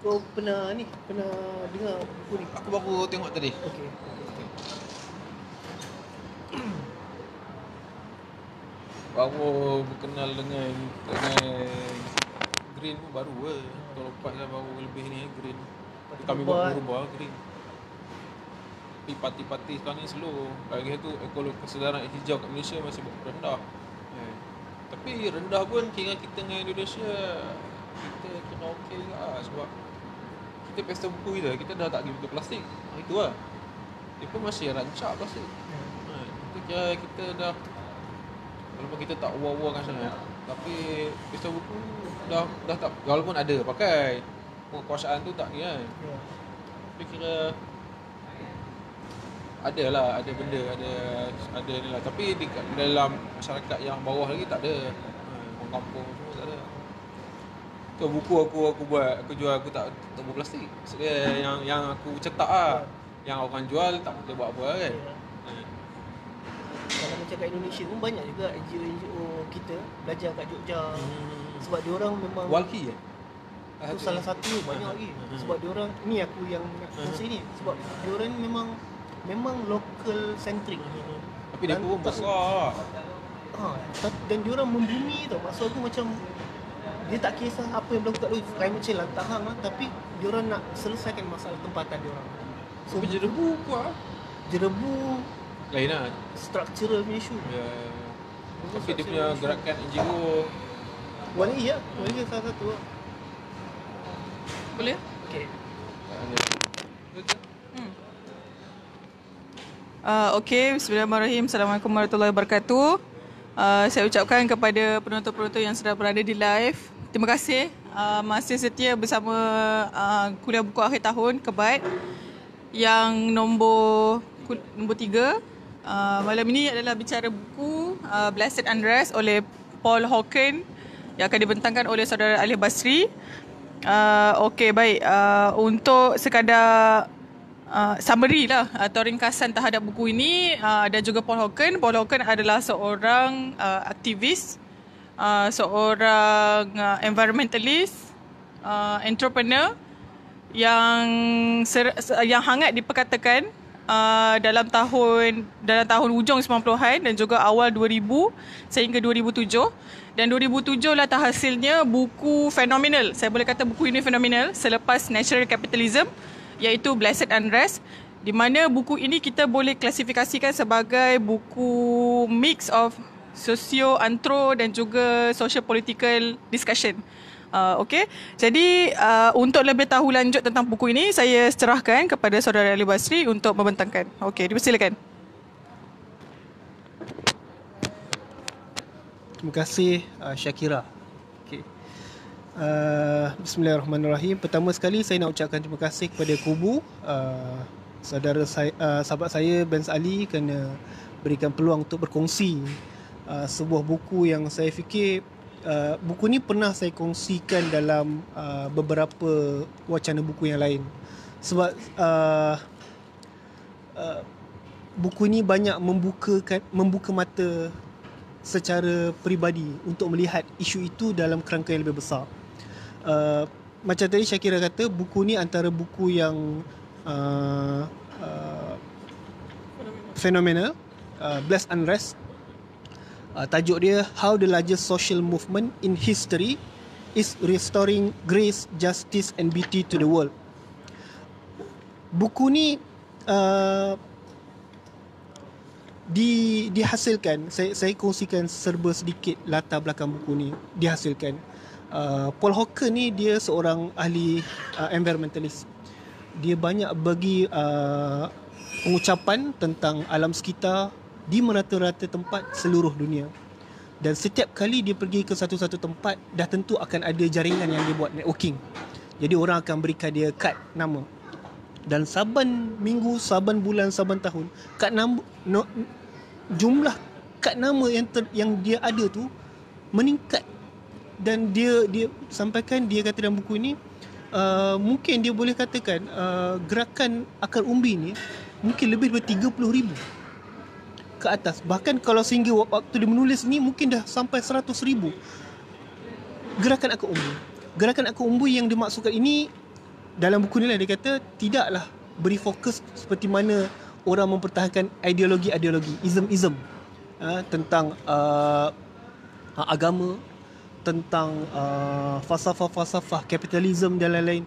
Kau pernah dengar buku ni? Aku baru tengok tadi. Okey. Baru berkenal dengan Green pun baru ke. Tahun lepas dah baru lebih ni Green. Kami buat berubah Green. Tapi parti-parti sekarang ni slow. Lagi satu ekologi kesedaran hijau kat Malaysia masih rendah. Tapi rendah pun kira kita dengan Indonesia, kita kira okey juga lah. Sebab kita pesta buku kita dah tak pergi buku plastik. Itu lah. Dia pun masih rancak plastik. Itu kira kita dah, walaupun kita tak war-warkan sangat, tapi pesta buku dah tak, walaupun ada pakai penguasaan tu tak ni kan. Tapi kira ada benda, ada ni lah. Tapi di dalam masyarakat yang bawah lagi tak ada. Orang kampung semua tak ada. Tu buku aku buat, aku jual, aku tak buat plastik. Maksudnya yang aku cetak lah. Yang orang jual tak boleh buat apa kan. Kalau macam kat Indonesia pun banyak juga NGO kita belajar kat Jogja. Sebab diorang memang Walki itu salah satu banyak lagi. Sebab diorang ni aku yang kongsi ni. Sebab diorang memang local centric. Tapi dia pun besar. Dan diorang membumi tau. Maksud aku macam dia tak kisah apa yang berlaku kat luar, climate change lah, tak hang lah, tapi diorang nak selesaikan masalah tempatan diorang. So, tapi jerebu kuat. Jerebu lain lah, structural issue. Tapi dia punya gerakan NGO Wali salah satu lah. Boleh? Okay. Okay, bismillahirrahmanirrahim. Assalamualaikum warahmatullahi wabarakatuh. Saya ucapkan kepada penonton-penonton yang sedang berada di live, terima kasih masih setia bersama kuliah buku akhir tahun KEBAT yang nombor 3. Malam ini adalah bicara buku Blessed Unrest oleh Paul Hawken yang akan dibentangkan oleh saudara Alif Basri. Okey, baik. Untuk sekadar summary lah atau ringkasan terhadap buku ini, dan juga Paul Hawken. Paul Hawken adalah seorang aktivis, seorang environmentalist, entrepreneur yang hangat diperkatakan dalam tahun ujung 90-an dan juga awal 2000 sehingga 2007. Dan 2007 lah terhasilnya buku fenomenal. Saya boleh kata buku ini fenomenal selepas Natural Capitalism, iaitu Blessed Unrest, di mana buku ini kita boleh klasifikasikan sebagai buku mix of socio-antro dan juga social-political discussion. Okay. Jadi untuk lebih tahu lanjut tentang buku ini, saya serahkan kepada saudara Ali Basri untuk membentangkan. Okay, dipersilakan. Terima kasih Syakira. Okay. Bismillahirrahmanirrahim. Pertama sekali saya nak ucapkan terima kasih kepada Kubu, sahabat saya Benz Ali, kerana berikan peluang untuk berkongsi sebuah buku yang saya fikir buku ni pernah saya kongsikan dalam beberapa wacana buku yang lain. Sebab buku ni banyak membuka mata secara peribadi untuk melihat isu itu dalam kerangka yang lebih besar. Macam tadi Syakira kata, buku ni antara buku yang fenomenal. Blessed Unrest, tajuk dia How the Largest Social Movement in History is Restoring Grace, Justice and Beauty to the World. Buku ni dihasilkan, saya kongsikan serba sedikit latar belakang buku ni. Dihasilkan Paul Hawken ni, dia seorang ahli environmentalist. Dia banyak bagi pengucapan tentang alam sekitar di merata-rata tempat seluruh dunia. Dan setiap kali dia pergi ke satu-satu tempat, dah tentu akan ada jaringan yang dia buat, networking. Jadi orang akan berikan dia kad nama. Dan saban minggu, saban bulan, saban tahun, kad nama, jumlah kad nama yang dia ada tu meningkat. Dan dia sampaikan, dia kata dalam buku ini, mungkin dia boleh katakan gerakan akar umbi ni mungkin lebih daripada 30,000 ke atas. Bahkan kalau sehingga waktu dia menulis ni, mungkin dah sampai 100,000 gerakan akar umbi. Gerakan akar umbi yang dimaksudkan ini dalam buku ni lah dia kata tidaklah beri fokus seperti mana orang mempertahankan ideologi-ideologi, ism-ism tentang agama, tentang falsafah-falsafah kapitalisme dan lain-lain.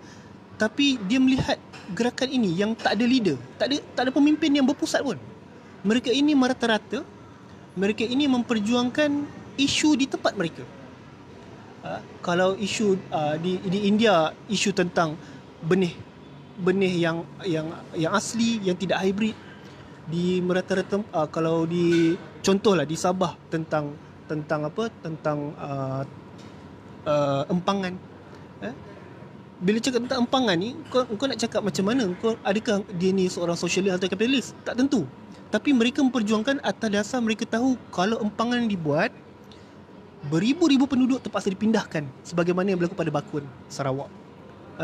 Tapi dia melihat gerakan ini yang tak ada leader, tak ada pemimpin yang berpusat pun. Mereka ini merata-rata, mereka ini memperjuangkan isu di tempat mereka. Kalau isu di India, isu tentang benih yang asli, yang tidak hybrid. Di merata-rata kalau di contohlah di Sabah tentang empangan. Bila cakap tentang empangan ni, kau nak cakap macam mana? Adakah dia ni seorang sosialis atau kapitalis? Tak tentu. Tapi mereka memperjuangkan atas dasar mereka tahu kalau empangan dibuat, beribu-ribu penduduk terpaksa dipindahkan sebagaimana yang berlaku pada Bakun, Sarawak.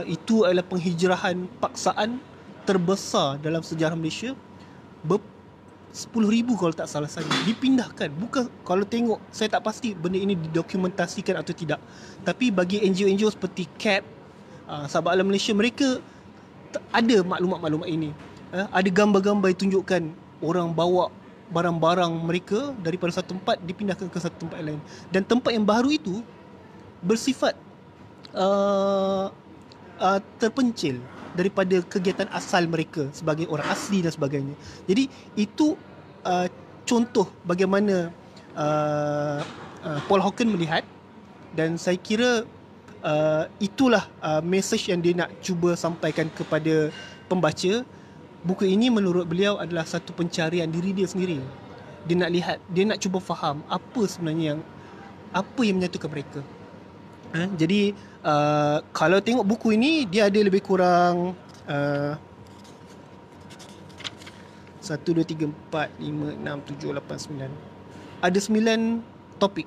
Itu adalah penghijrahan paksaan terbesar dalam sejarah Malaysia. 10,000 kalau tak salah saya dipindahkan. Bukan, kalau tengok, saya tak pasti benda ini didokumentasikan atau tidak. Tapi bagi NGO-NGO seperti CAP, Sahabat Alam Malaysia, mereka ada maklumat-maklumat ini. Ada gambar-gambar yang tunjukkan orang bawa barang-barang mereka daripada satu tempat dipindahkan ke satu tempat lain. Dan tempat yang baru itu bersifat terpencil daripada kegiatan asal mereka sebagai orang asli dan sebagainya. Jadi itu contoh bagaimana Paul Hawken melihat, dan saya kira itulah message yang dia nak cuba sampaikan kepada pembaca. Buku ini menurut beliau adalah satu pencarian diri dia sendiri. Dia nak lihat, dia nak cuba faham apa sebenarnya apa yang menyatukan mereka. Jadi kalau tengok buku ini, dia ada lebih kurang 1, 2, 3, 4, 5, 6, 7, 8, 9. Ada 9 topik.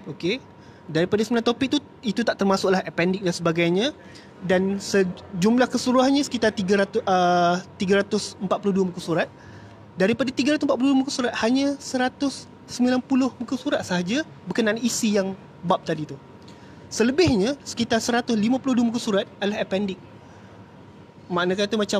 Okey. Daripada 9 topik itu tak termasuklah appendix dan sebagainya. Dan jumlah keseluruhannya sekitar 342 muka surat. Daripada 342 muka surat, hanya 190 muka surat sahaja berkenaan isi yang bab tadi tu. Selebihnya sekitar 152 muka surat adalah appendix. Makna kata macam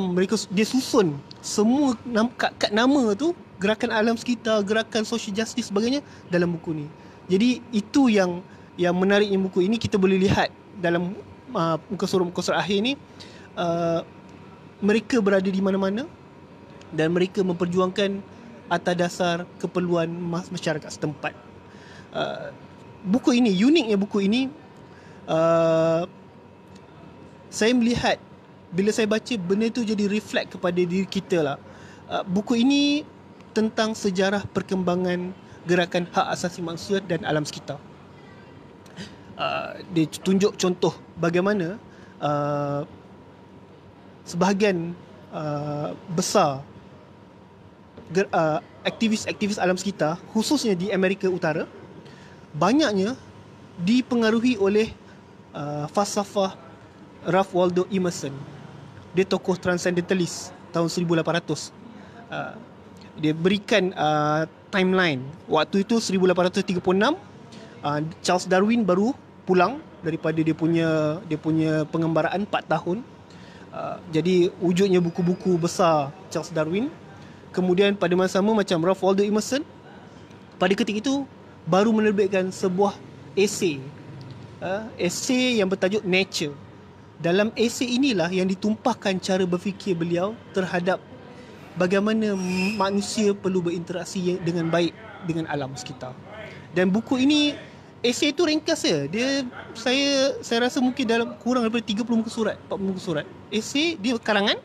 dia susun semua kad nama tu, gerakan alam sekitar, gerakan social justice sebagainya dalam buku ni. Jadi itu yang menariknya buku ini. Kita boleh lihat dalam muka surat akhir ni, mereka berada di mana-mana dan mereka memperjuangkan atas dasar keperluan masyarakat setempat. Buku ini, uniknya buku ini, saya melihat bila saya baca, benda tu jadi reflect kepada diri kita lah. Buku ini tentang sejarah perkembangan gerakan hak asasi manusia dan alam sekitar. Dia tunjuk contoh bagaimana sebahagian besar aktivis-aktivis alam sekitar, khususnya di Amerika Utara, banyaknya dipengaruhi oleh falsafah Ralph Waldo Emerson. Dia tokoh transcendentalist tahun 1800. Dia berikan timeline. Waktu itu 1836, Charles Darwin baru pulang daripada dia punya pengembaraan 4 tahun. Jadi wujudnya buku-buku besar Charles Darwin. Kemudian pada masa sama, macam Ralph Waldo Emerson pada ketika itu baru menerbitkan sebuah esei yang bertajuk Nature. Dalam esei inilah yang ditumpahkan cara berfikir beliau terhadap bagaimana manusia perlu berinteraksi dengan baik dengan alam sekitar. Dan buku ini, esei itu ringkas je. Saya rasa mungkin dalam kurang daripada 30 muka surat, 40 muka surat. Esei dia karangan,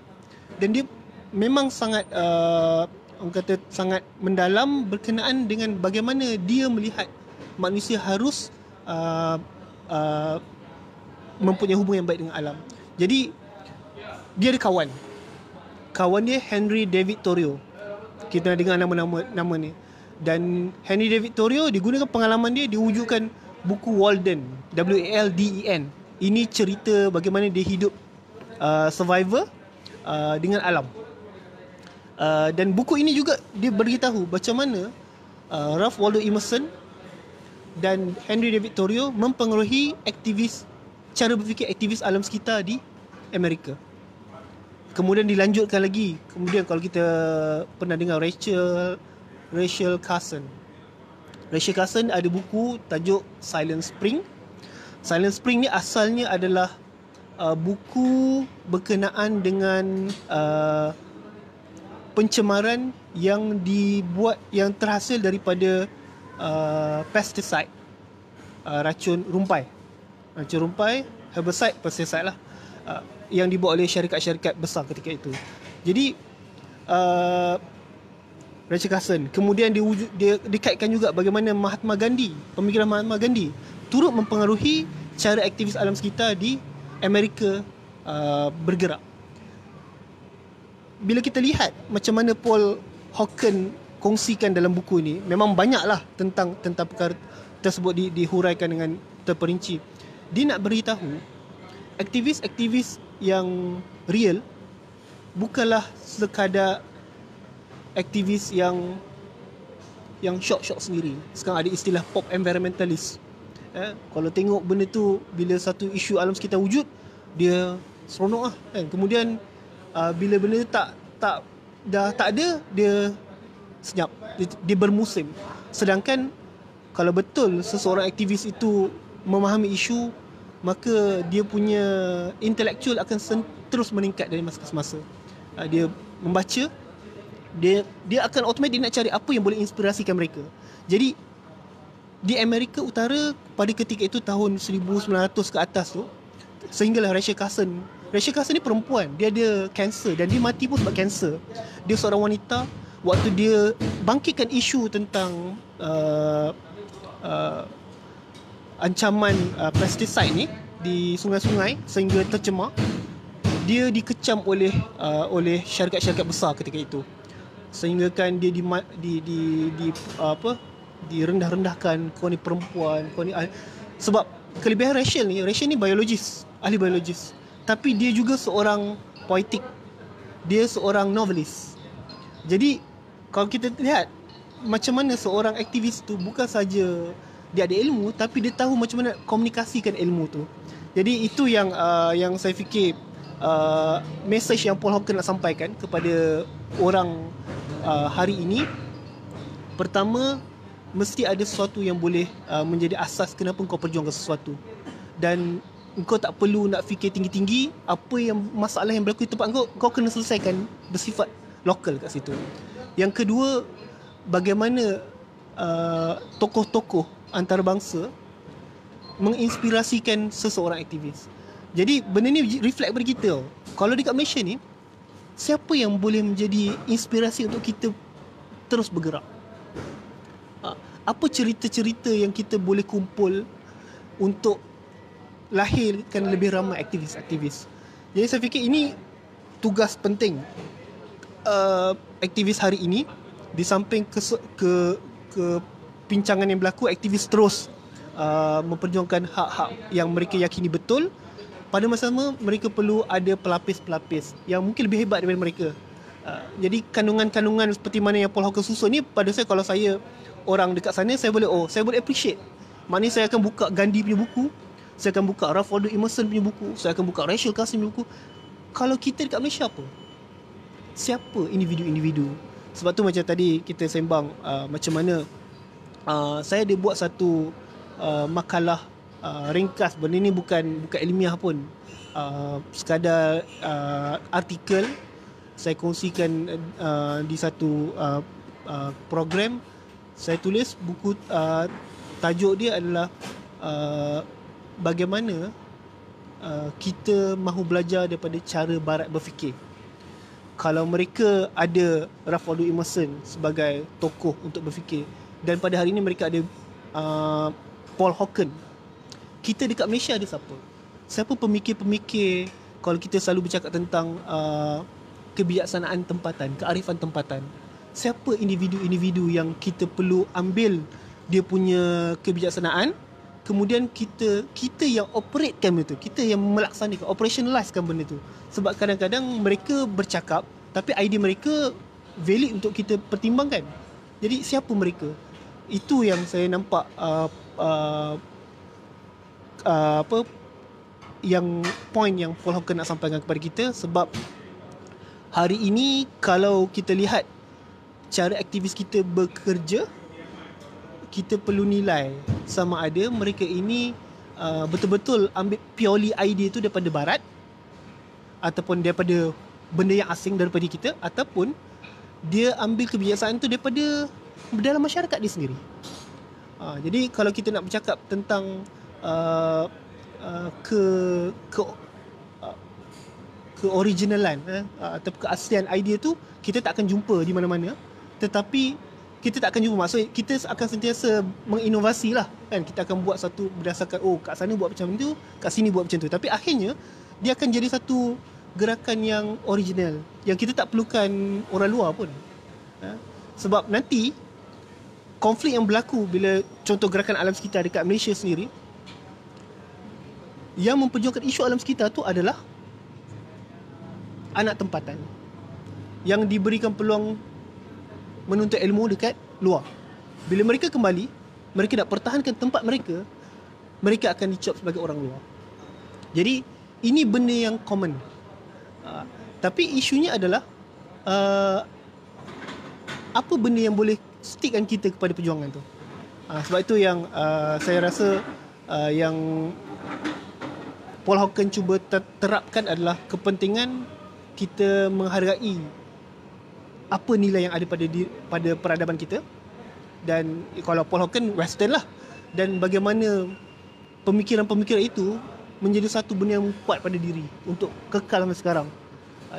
dan dia memang sangat orang kata sangat mendalam berkenaan dengan bagaimana dia melihat manusia harus mempunyai hubungan yang baik dengan alam. Jadi dia ada kawan dia Henry David Thoreau. Kita dengar nama ni. Dan Henry David Thoreau digunakan pengalaman dia diwujudkan buku Walden, W-A-L-D-E-N. Ini cerita bagaimana dia hidup survivor dengan alam. Dan buku ini juga dia beritahu macam mana Ralph Waldo Emerson dan Henry David Thoreau mempengaruhi cara berfikir aktivis alam sekitar di Amerika. Kemudian dilanjutkan lagi. Kemudian kalau kita pernah dengar Rachel Carson. Rachel Carson ada buku tajuk Silent Spring. Silent Spring ni asalnya adalah buku berkenaan dengan pencemaran yang dibuat, yang terhasil daripada pesticide, racun rumpai, herbicide, pesticide lah, yang dibuat oleh syarikat-syarikat besar ketika itu. Jadi Rachel Carson kemudian dia dikaitkan juga bagaimana Mahatma Gandhi, pemikiran Mahatma Gandhi turut mempengaruhi cara aktivis alam sekitar di Amerika bergerak. Bila kita lihat macam mana Paul Hawken kongsikan dalam buku ni, memang banyaklah tentang perkara tersebut dihuraikan dengan terperinci. Dia nak beritahu aktivis-aktivis yang real bukanlah sekadar aktivis yang syok-syok sendiri. Sekarang ada istilah pop environmentalist. Kalau tengok benda tu, bila satu isu alam sekitar wujud, dia seronok lah kan. Kemudian bila benda tu dah tak ada, dia senyap, dia bermusim. Sedangkan kalau betul seseorang aktivis itu memahami isu, maka dia punya intelektual akan terus meningkat dari masa ke semasa. Dia membaca, dia akan automatik nak cari apa yang boleh inspirasikan mereka. Jadi di Amerika Utara pada ketika itu tahun 1900 ke atas tu, sehinggalah Rachel Carson ni perempuan, dia ada kanser dan dia mati pun sebab kanser. Dia seorang wanita. Waktu dia bangkitkan isu tentang ancaman pesticide ni di sungai-sungai sehingga tercemar, dia dikecam oleh syarikat-syarikat besar ketika itu, sehingga kan dia direndah-rendahkan, kau ni perempuan, kau ni sebab kelebihan Rachel ni biologis, ahli biologis, tapi dia juga seorang poetik, dia seorang novelis. Jadi kalau kita lihat macam mana seorang aktivis tu bukan saja dia ada ilmu, tapi dia tahu macam mana komunikasikan ilmu tu. Jadi itu yang saya fikir message yang Paul Hawken nak sampaikan kepada orang hari ini. Pertama, mesti ada sesuatu yang boleh menjadi asas kenapa kau perjuangkan sesuatu, dan kau tak perlu nak fikir tinggi-tinggi. Apa yang masalah yang berlaku di tempat kau kena selesaikan bersifat lokal kat situ. Yang kedua, bagaimana tokoh-tokoh antarabangsa menginspirasikan seseorang aktivis. Jadi benda ni reflect pada kita. Kalau dekat Malaysia ni, siapa yang boleh menjadi inspirasi untuk kita terus bergerak? Apa cerita-cerita yang kita boleh kumpul untuk lahirkan lebih ramai aktivis-aktivis? Jadi saya fikir ini tugas penting aktivis hari ini. Di samping ke pincangan yang berlaku, aktivis terus memperjuangkan hak-hak yang mereka yakini betul. Pada masa sama, mereka perlu ada pelapis-pelapis yang mungkin lebih hebat daripada mereka. Jadi kandungan-kandungan seperti mana yang Paul Hawken susun ni, pada saya, kalau saya orang dekat sana, saya boleh appreciate. Maknanya saya akan buka Gandhi punya buku, saya akan buka Ralph Waldo Emerson punya buku, saya akan buka Rachel Carson punya buku. Kalau kita dekat Malaysia apa? Siapa individu-individu? Sebab tu macam tadi kita sembang macam mana saya ada buat satu makalah ringkas. Benda ni bukan ilmiah pun, sekadar artikel saya kongsikan di satu program. Saya tulis buku, tajuk dia adalah bagaimana kita mahu belajar daripada cara Barat berfikir. Kalau mereka ada Ralph Waldo Emerson sebagai tokoh untuk berfikir, dan pada hari ini mereka ada Paul Hawken, kita dekat Malaysia ada siapa? Siapa pemikir-pemikir? Kalau kita selalu bercakap tentang kebijaksanaan tempatan, kearifan tempatan, siapa individu-individu yang kita perlu ambil dia punya kebijaksanaan, kemudian kita yang operatekan benda tu, kita yang melaksanakan, operationalizekan benda tu. Sebab kadang-kadang mereka bercakap tapi idea mereka valid untuk kita pertimbangkan. Jadi siapa mereka? Itu yang saya nampak yang point yang Paul Hawken nak sampaikan kepada kita, sebab hari ini kalau kita lihat cara aktivis kita bekerja, kita perlu nilai sama ada mereka ini betul-betul ambil purely idea tu daripada barat ataupun daripada benda yang asing daripada kita, ataupun dia ambil kebiasaan tu daripada dalam masyarakat dia sendiri. Jadi kalau kita nak bercakap tentang keoriginalan atau keaslian idea tu, kita tak akan jumpa di mana-mana. Tetapi kita tak akan jumpa, maksudnya kita akan sentiasa menginovasi lah kan. Kita akan buat satu berdasarkan kat sana buat macam tu, kat sini buat macam tu. Tapi akhirnya dia akan jadi satu gerakan yang original, yang kita tak perlukan orang luar pun. Sebab nanti konflik yang berlaku bila contoh gerakan alam sekitar dekat Malaysia sendiri, yang memperjuangkan isu alam sekitar tu adalah anak tempatan yang diberikan peluang menuntut ilmu dekat luar. Bila mereka kembali, mereka nak pertahankan tempat mereka, mereka akan dicop sebagai orang luar. Jadi ini benda yang common. Tapi isunya adalah apa benda yang boleh stickkan kita kepada perjuangan tu. Sebab itu yang saya rasa yang Paul Hawken cuba terapkan adalah kepentingan kita menghargai apa nilai yang ada pada peradaban kita. Dan kalau Paul Hawken Western lah, dan bagaimana pemikiran-pemikiran itu menjadi satu benda yang kuat pada diri untuk kekal sampai sekarang.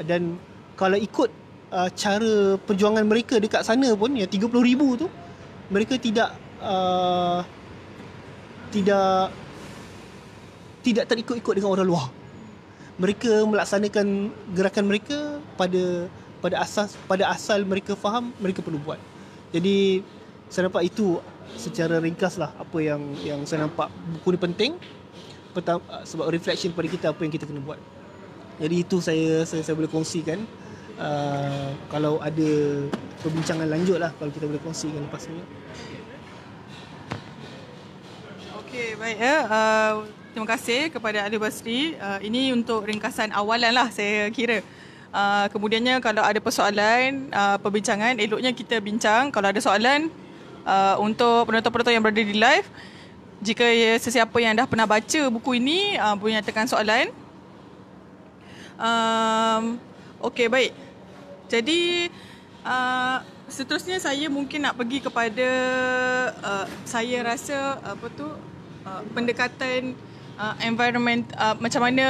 Dan kalau ikut cara perjuangan mereka dekat sana pun, yang 30,000 tu, mereka tidak terikut-ikut dengan orang luar. Mereka melaksanakan gerakan mereka pada asal mereka faham mereka perlu buat. Jadi saya nampak itu secara ringkas lah apa yang saya nampak buku ni penting. Pertama, sebab reflection pada kita apa yang kita kena buat. Jadi itu saya boleh kongsikan. Kalau ada perbincangan lanjut lah, kalau kita boleh kongsikan lepas ni. Okey, baik ya. Terima kasih kepada Ali Basri. Ini untuk ringkasan awalan lah saya kira. Kemudiannya kalau ada persoalan, perbincangan, eloknya kita bincang. Kalau ada soalan untuk penonton-penonton yang berada di live, jika sesiapa yang dah pernah baca buku ini boleh nyatakan soalan. Okey, baik. Jadi seterusnya saya mungkin nak pergi kepada saya rasa pendekatan environment, macam mana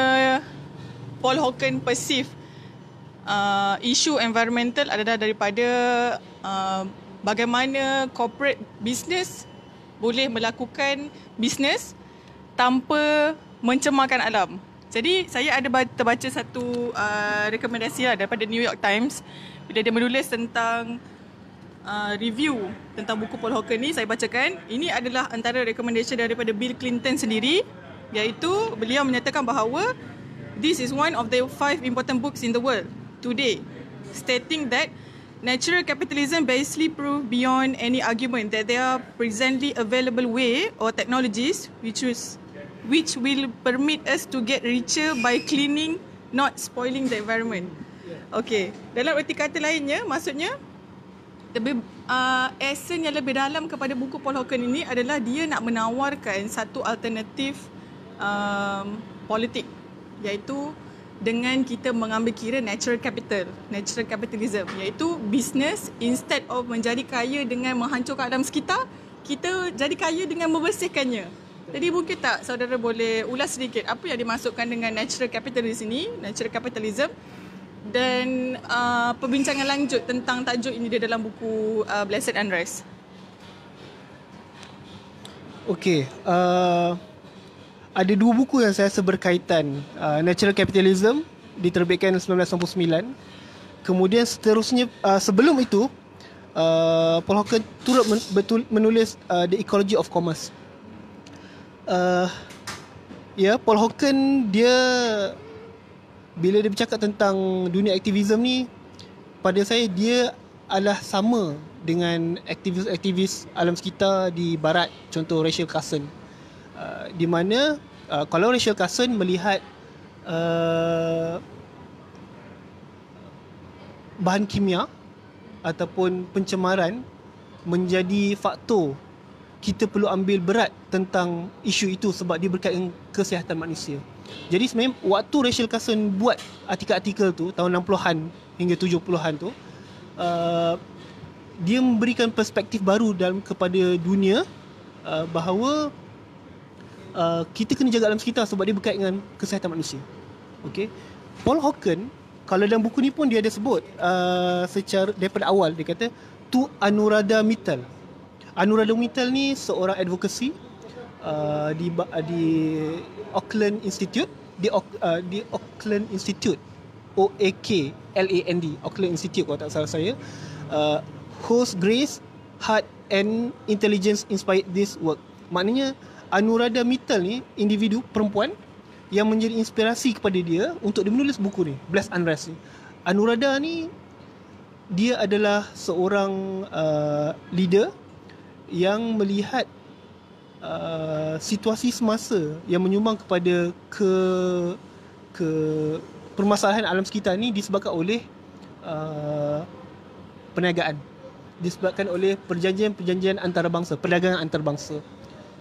Paul Hawken perceive isu environmental adalah daripada bagaimana corporate business boleh melakukan bisnes tanpa mencemarkan alam. Jadi saya ada terbaca satu rekomendasi daripada New York Times bila dia menulis tentang review tentang buku Paul Hawken ni. Saya bacakan. Ini adalah antara recommendation daripada Bill Clinton sendiri, iaitu beliau menyatakan bahawa this is one of the 5 important books in the world today, stating that natural capitalism basically prove beyond any argument that there are presently available way or technologies which will permit us to get richer by cleaning, not spoiling the environment. Okay, dalam erti kata lainnya, maksudnya lebih essence yang lebih dalam kepada buku Paul Hawken ini adalah dia nak menawarkan satu alternatif politik, iaitu dengan kita mengambil kira natural capitalism, iaitu business instead of menjadi kaya dengan menghancurkan alam sekitar, kita jadi kaya dengan membersihkannya. Jadi mungkin tak saudara boleh ulas sedikit apa yang dimaksudkan dengan natural capitalism dan perbincangan lanjut tentang tajuk ini di dalam buku Blessed Unrest. Okey, ada dua buku yang saya rasa berkaitan. Natural Capitalism diterbitkan 1999. Kemudian seterusnya, sebelum itu Paul Hawken turut menulis The Ecology of Commerce. Paul Hawken dia bila dia bercakap tentang dunia aktivisme ni, pada saya dia adalah sama dengan aktivis-aktivis alam sekitar di barat, contoh Rachel Carson, di mana kalau Rachel Carson melihat bahan kimia ataupun pencemaran menjadi faktor kita perlu ambil berat tentang isu itu sebab dia berkaitan dengan kesihatan manusia. Jadi sebenarnya waktu Rachel Carson buat artikel-artikel tu tahun 60-an hingga 70-an tu, dia memberikan perspektif baru kepada dunia bahawa kita kena jaga alam sekitar sebab dia berkaitan dengan kesihatan manusia. Okay. Paul Hawken, kalau dalam buku ni pun dia ada sebut secara daripada awal, dia kata tu Anuradha Mittal. Anuradha Mittal ni seorang advokasi di Auckland Institute, di Auckland Institute, OAKLAND, Auckland Institute kalau tak salah saya, whose grace, heart and intelligence inspired this work. Maknanya Anuradha Mittal ni individu perempuan yang menjadi inspirasi kepada dia untuk dia menulis buku ni, Bless Unrest ni. Anuradha ni dia adalah seorang leader yang melihat situasi semasa yang menyumbang kepada ke permasalahan alam sekitar ni disebabkan oleh perniagaan, disebabkan oleh perjanjian antarabangsa, perdagangan antarabangsa.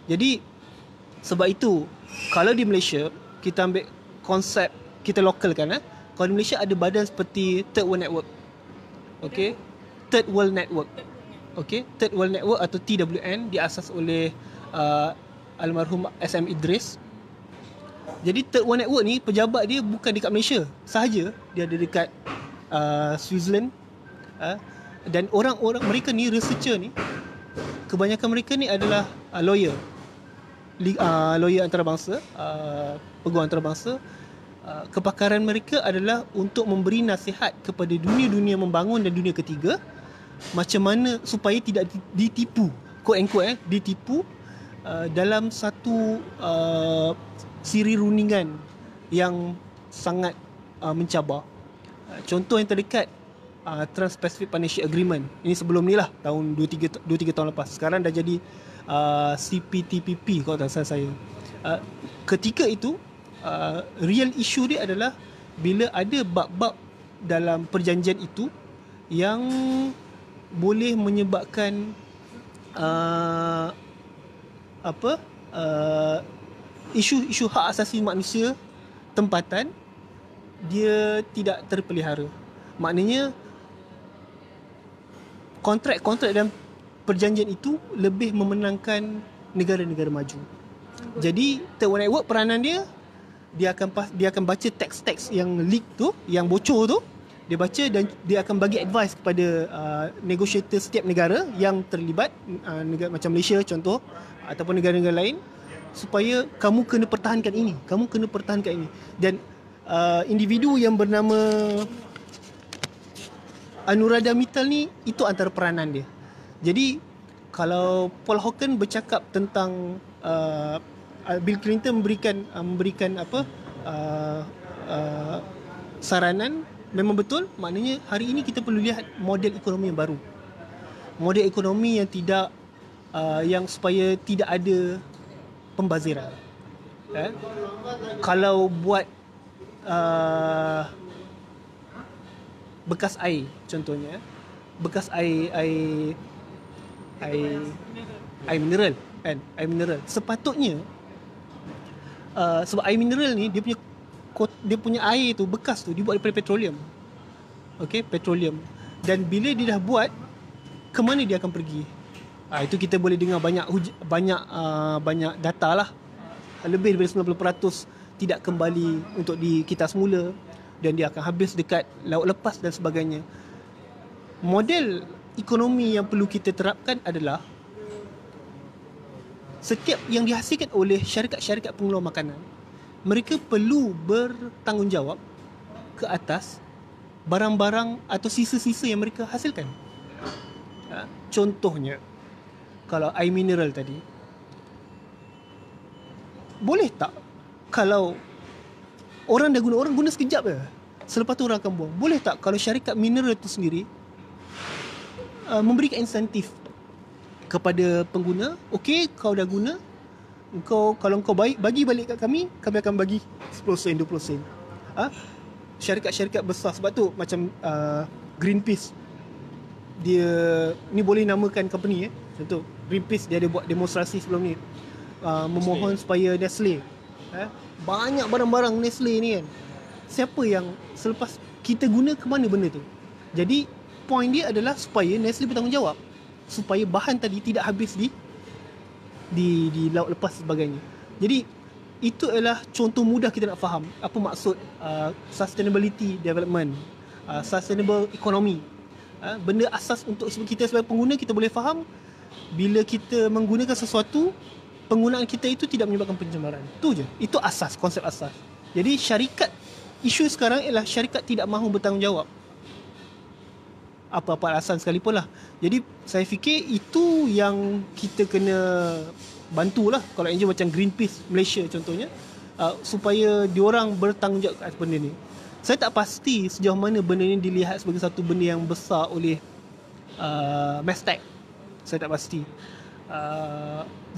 Jadi sebab itu kalau di Malaysia kita ambil konsep kita lokalkan, kalau di Malaysia ada badan seperti Third World Network. Okay, Third World Network. Okay, Third World Network atau TWN diasas oleh almarhum SM Idris. Jadi Third World Network ni pejabat dia bukan dekat Malaysia sahaja, dia ada dekat Switzerland, dan orang-orang mereka ni, researcher ni, kebanyakan mereka ni adalah lawyer antarabangsa, peguam antarabangsa. Kepakaran mereka adalah untuk memberi nasihat kepada dunia-dunia membangun dan dunia ketiga macam mana supaya tidak ditipu, quote and quote, ditipu dalam satu siri rundingan yang sangat mencabar. Contoh yang terdekat, Trans-Pacific Partnership Agreement. Ini sebelum ni lah, tahun 2-3 tahun lepas. Sekarang dah jadi CPTPP kalau tak salah saya. Ketika itu real issue dia adalah bila ada bab-bab dalam perjanjian itu yang boleh menyebabkan isu-isu hak asasi manusia tempatan dia tidak terpelihara. Maknanya kontrak-kontrak dalam perjanjian itu lebih memenangkan negara-negara maju. Jadi Third World Network peranan dia akan baca teks-teks yang leak tu, yang bocor tu, dia baca dan dia akan bagi advice kepada negotiator setiap negara yang terlibat, negara macam Malaysia contoh ataupun negara-negara lain, supaya kamu kena pertahankan ini, kamu kena pertahankan ini. Dan individu yang bernama Anuradha Mittal ni, itu antara peranan dia. Jadi kalau Paul Hawken bercakap tentang Bill Clinton memberikan saranan, memang betul. Maknanya hari ini kita perlu lihat model ekonomi yang baru, model ekonomi yang tidak yang supaya tidak ada pembaziran. Kalau buat bekas air contohnya, bekas air mineral kan, air mineral sepatutnya sebab air mineral ni dia punya air tu bekas tu dibuat daripada petroleum. Okey, petroleum. Dan bila dia dah buat, ke mana dia akan pergi? Itu kita boleh dengar banyak data lah. Lebih daripada 90% tidak kembali untuk kita semula, dan dia akan habis dekat laut lepas dan sebagainya. Model ekonomi yang perlu kita terapkan adalah setiap yang dihasilkan oleh syarikat-syarikat pengeluar makanan, mereka perlu bertanggungjawab ke atas barang-barang atau sisa-sisa yang mereka hasilkan. Contohnya, kalau air mineral tadi, boleh tak kalau orang dah guna, orang guna sekejap je, selepas tu orang akan buang. Boleh tak kalau syarikat mineral tu sendiri memberikan insentif kepada pengguna? Okey, kau dah guna, Kalau kau bagi balik kat kami akan bagi 10 sen, 20 sen. Syarikat-syarikat besar, sebab tu macam Greenpeace, dia ni boleh namakan company contoh Greenpeace, dia ada buat demonstrasi sebelum ni, memohon supaya Nestle, banyak barang-barang Nestle ni kan, siapa yang selepas kita guna ke mana benda tu. Jadi point dia adalah supaya Nestle bertanggungjawab, supaya bahan tadi tidak habis di laut lepas sebagainya. Jadi itu adalah contoh mudah kita nak faham apa maksud sustainability development, sustainable economy. Benda asas untuk kita sebagai pengguna kita boleh faham bila kita menggunakan sesuatu, penggunaan kita itu tidak menyebabkan pencemaran. Itu je. Itu asas, konsep asas. Jadi isu sekarang ialah syarikat tidak mahu bertanggungjawab, apa-apa alasan sekalipun lah. Jadi saya fikir itu yang kita kena bantulah, kalau NGO macam Greenpeace Malaysia contohnya, supaya diorang bertanggungjawab atas benda ni. Saya tak pasti sejauh mana benda ni dilihat sebagai satu benda yang besar oleh Mestek. Saya tak pasti.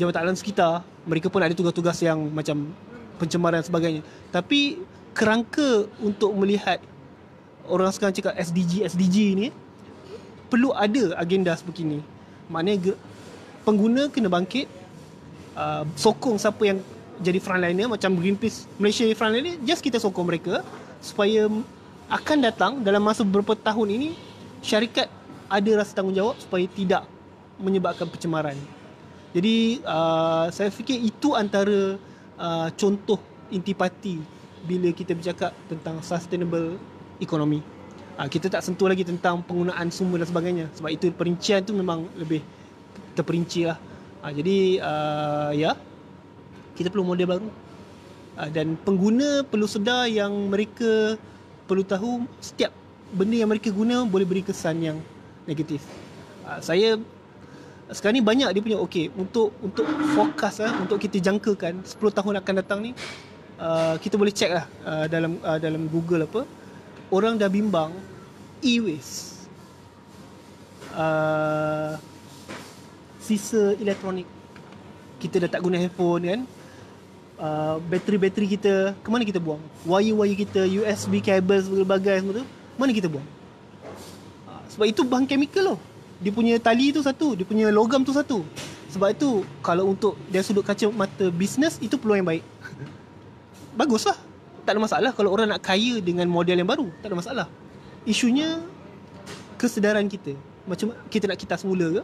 Jabatan Alam Sekitar, mereka pun ada tugas-tugas yang macam pencemaran dan sebagainya. Tapi kerangka untuk melihat, orang sekarang cakap SDG ni, perlu ada agenda sebegini. Maknanya pengguna kena bangkit, sokong siapa yang jadi frontliner, macam Greenpeace Malaysia frontliner, just kita sokong mereka supaya akan datang dalam masa beberapa tahun ini syarikat ada rasa tanggungjawab supaya tidak menyebabkan pencemaran. Jadi saya fikir itu antara contoh intipati bila kita bercakap tentang sustainable economy. Kita tak sentuh lagi tentang penggunaan sumber dan sebagainya, sebab itu perincian tu memang lebih terperinci lah. Jadi kita perlu model baru, dan pengguna perlu sedar yang mereka perlu tahu setiap benda yang mereka guna boleh beri kesan yang negatif. Saya sekarang ni banyak dia punya untuk forecast untuk kita jangkakan 10 tahun akan datang ni, kita boleh check lah dalam Google orang dah bimbang e-waste, sisa elektronik. Kita dah tak guna handphone kan, bateri-bateri kita ke mana kita buang, wire-wire kita, USB kabel berbagai semua tu mana kita buang. Sebab itu bahan chemical dia punya tali tu satu, dia punya logam tu satu. Sebab itu kalau untuk dari sudut kacamata bisnes, itu peluang yang baik. Baguslah, tak ada masalah kalau orang nak kaya dengan model yang baru, tak ada masalah. Isunya kesedaran kita, macam kita nak kitas semula ke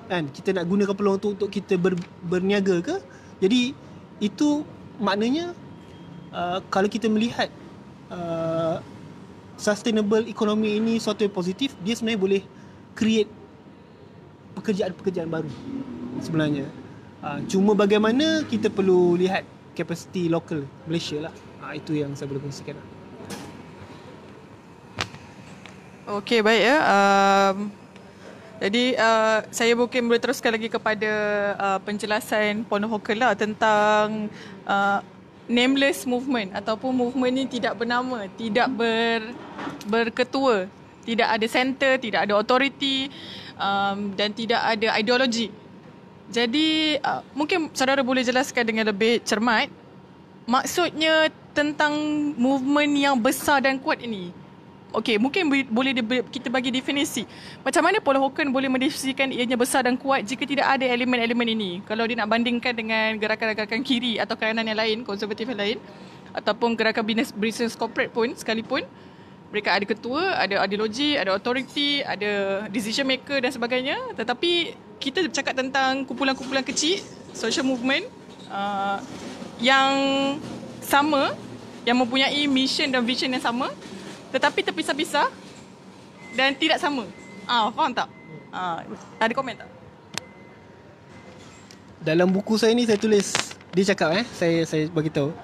kan, kita nak gunakan peluang tu untuk kita berniaga ke. Jadi itu maknanya kalau kita melihat sustainable economy ini suatu yang positif, dia sebenarnya boleh create pekerjaan-pekerjaan baru sebenarnya. Cuma bagaimana kita perlu lihat kapasiti lokal Malaysia lah. Itu yang saya boleh kongsikan lah. Okey, baik ya. Jadi saya mungkin boleh teruskan lagi kepada penjelasan Puan Hawker lah tentang nameless movement, ataupun movement ni tidak bernama, tidak berketua, tidak ada center, tidak ada authority, dan tidak ada ideologi. Jadi mungkin saudara boleh jelaskan dengan lebih cermat maksudnya tentang movement yang besar dan kuat ini. Okey, mungkin boleh kita bagi definisi. Macam mana Paul Hawken boleh mendefinisikan ianya besar dan kuat jika tidak ada elemen-elemen ini? Kalau dia nak bandingkan dengan gerakan-gerakan kiri atau kanan yang lain, konservatif yang lain, ataupun gerakan business corporate pun sekalipun, mereka ada ketua, ada ideologi, ada authority, ada decision maker dan sebagainya. Tetapi kita bercakap tentang kumpulan-kumpulan kecil, social movement yang sama, yang mempunyai mission dan vision yang sama, tetapi terpisah-pisah dan tidak sama. Faham tak? Ada komen tak? Dalam buku saya ni saya tulis, dia cakap saya bagi tahu.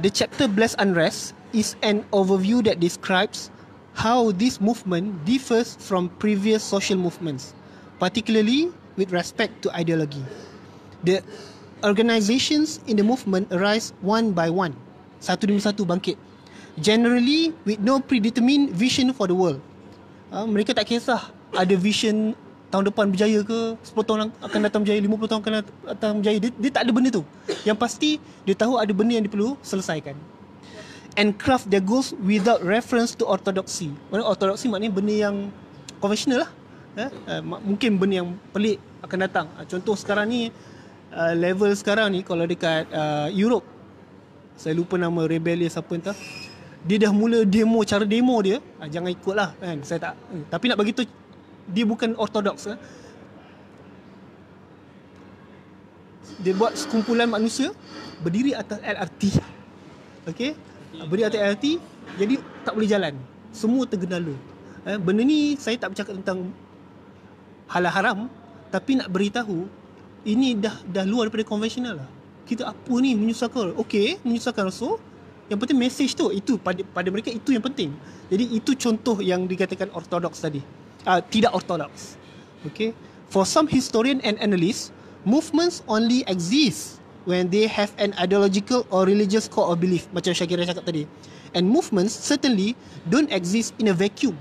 The chapter Blessed Unrest is an overview that describes how this movement differs from previous social movements, particularly with respect to ideology. The organizations in the movement arise one by one, satu demi satu bangkit, generally with no predetermined vision for the world. Mereka tak kisah ada vision tahun depan berjaya ke, 10 tahun akan datang berjaya, 50 tahun akan datang berjaya. Dia tak ada benda tu. Yang pasti dia tahu ada benda yang dia perlu selesaikan. And craft their goals without reference to orthodoxy. Orthodoxy maknanya benda yang konvensional lah. Mungkin benda yang pelik akan datang. Contoh sekarang ni, level sekarang ni kalau dekat Europe, saya lupa nama rebellious apa entah, dia dah mula demo, cara demo dia, jangan ikut lah kan, saya tak, tapi nak bagi tu dia bukan ortodoks. Dia buat sekumpulan manusia berdiri atas LRT. Okey, berdiri atas LRT, jadi tak boleh jalan, semua tergendala. Benda ni saya tak bercakap tentang halal haram, tapi nak beritahu ini dah luar daripada konvensional lah. Kita apa ni menyusahkan? Okey, menyusahkan, so yang penting message tu, itu pada mereka itu yang penting. Jadi itu contoh yang dikatakan ortodoks tadi. Tidak ortodoks. Okay. For some historian and analysts, movements only exist when they have an ideological or religious core of belief. Macam Syakira cakap tadi. And movements certainly don't exist in a vacuum.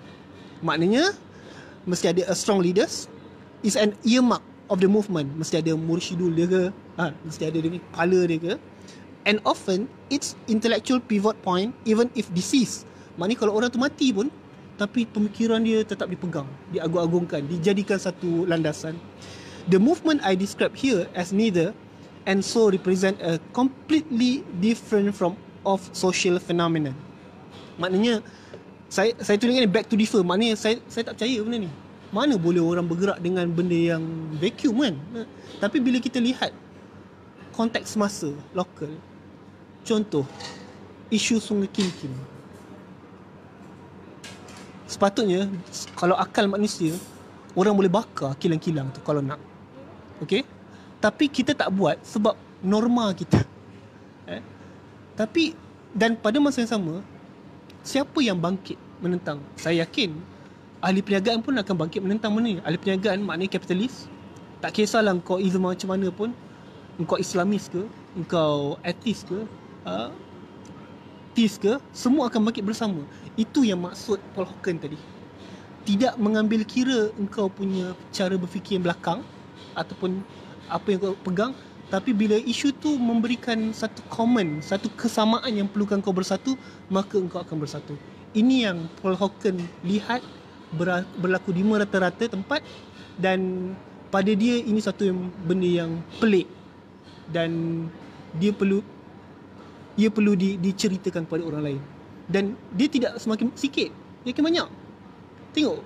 Maknanya mesti ada a strong leaders, is an earmark of the movement. Mesti ada mursyidul dia ke, mesti ada dia kepala dia ke. And often it's intellectual pivot point even if deceased. Maknanya kalau orang tu mati pun, tapi pemikiran dia tetap dipegang, diagung-agungkan, dijadikan satu landasan. The movement I describe here as neither and so represent a completely different from of social phenomenon. Maknanya saya tuliskan ni back to differ. Maknanya saya tak percaya benda ni. Mana boleh orang bergerak dengan benda yang vacuum kan? Tapi bila kita lihat konteks masa lokal, contoh isu Sungai Kim. Sepatutnya kalau akal manusia, orang boleh bakar kilang-kilang tu kalau nak. Okey? Tapi kita tak buat sebab norma kita. Tapi dan pada masa yang sama, siapa yang bangkit menentang? Saya yakin ahli perniagaan pun akan bangkit menentang benda ni. Ahli perniagaan maknanya kapitalis. Tak kisahlah kau Islam macam mana pun, engkau Islamis ke, engkau ateis ke, teis ke, semua akan bangkit bersama. Itu yang maksud Paul Hawken tadi. Tidak mengambil kira engkau punya cara berfikir yang belakang ataupun apa yang kau pegang, tapi bila isu tu memberikan satu common, satu kesamaan yang perlukan kau bersatu, maka engkau akan bersatu. Ini yang Paul Hawken lihat berlaku di rata-rata tempat, dan pada dia ini satu benda yang pelik dan dia perlu diceritakan kepada orang lain. Dan dia tidak semakin sikit, dia makin banyak. Tengok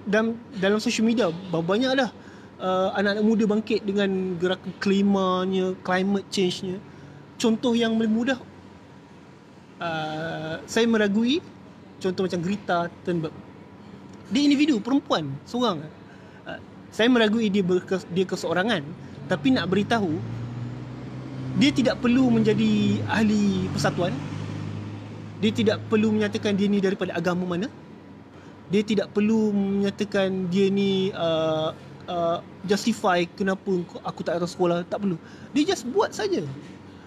dalam social media banyak dah anak-anak muda bangkit dengan gerakan climate change-nya. Contoh yang paling mudah, saya meragui contoh macam Greta Thunberg. Dia individu, perempuan, seorang. Saya meragui dia keseorangan, tapi nak beritahu dia tidak perlu menjadi ahli persatuan. Dia tidak perlu menyatakan dia ni daripada agama mana. Dia tidak perlu menyatakan dia ni justify kenapa aku tak datang sekolah. Tak perlu. Dia just buat saja.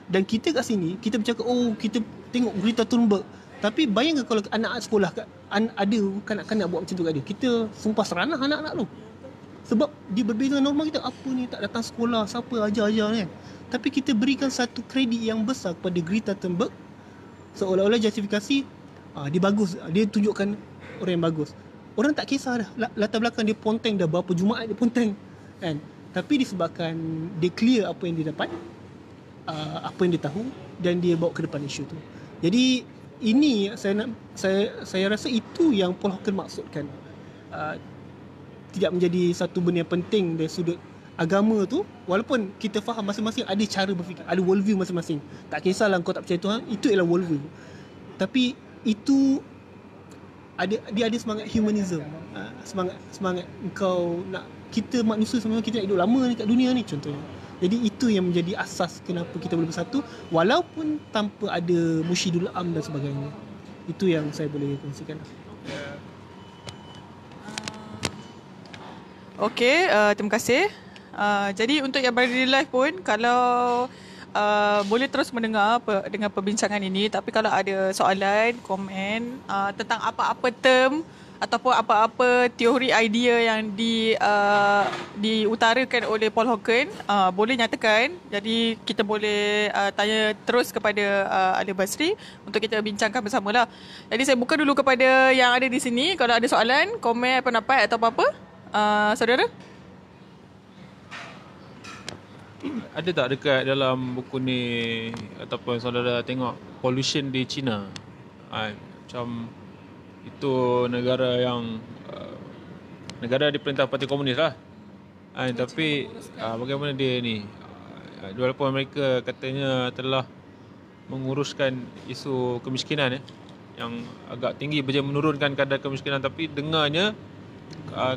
Dan kita kat sini, kita bercakap, kita tengok Greta Thunberg. Tapi bayangkan kalau anak sekolah ada kanak-kanak buat macam tu kat dia, kita sumpah seranah anak-anak tu. Sebab dia berbeza dengan norma kita. Apa ni tak datang sekolah, siapa ajar-ajar kan. Tapi kita berikan satu kredit yang besar kepada Greta Thunberg, seolah-olah justifikasi dia bagus, dia tunjukkan orang yang bagus. Orang tak kisah dah latar belakang dia ponteng dah berapa Jumaat dia ponteng kan. Tapi disebabkan dia clear apa yang dia dapat, apa yang dia tahu, dan dia bawa ke depan isu tu. Jadi ini saya rasa itu yang Paul Hawken maksudkan. Tidak menjadi satu benda yang penting dari sudut agama tu, walaupun kita faham masing-masing ada cara berfikir, ada worldview masing-masing. Tak kisahlah kau tak percaya Tuhan, itu ialah worldview. Tapi itu dia ada semangat humanism, semangat engkau nak, kita manusia sebenarnya kita nak hidup lama ni kat dunia ni contohnya. Jadi itu yang menjadi asas kenapa kita boleh bersatu walaupun tanpa ada musyidul am dan sebagainya. Itu yang saya boleh kongsikan. Okey, terima kasih. Jadi untuk yang berada di live pun, kalau boleh terus mendengar dengan perbincangan ini. Tapi kalau ada soalan, komen tentang apa-apa term ataupun apa-apa teori idea yang diutarakan oleh Paul Hawken, boleh nyatakan. Jadi kita boleh tanya terus kepada Ali Basri untuk kita bincangkan bersamalah. Jadi saya buka dulu kepada yang ada di sini. Kalau ada soalan, komen, pendapat atau apa-apa, saudara? Ada tak dekat dalam buku ni ataupun saudara tengok pollution di China? Macam itu negara yang negara diperintah Parti Komunis lah. Tapi bagaimana dia ni? Walaupun mereka katanya telah menguruskan isu kemiskinan yang agak tinggi, menurunkan kadar kemiskinan, tapi dengarnya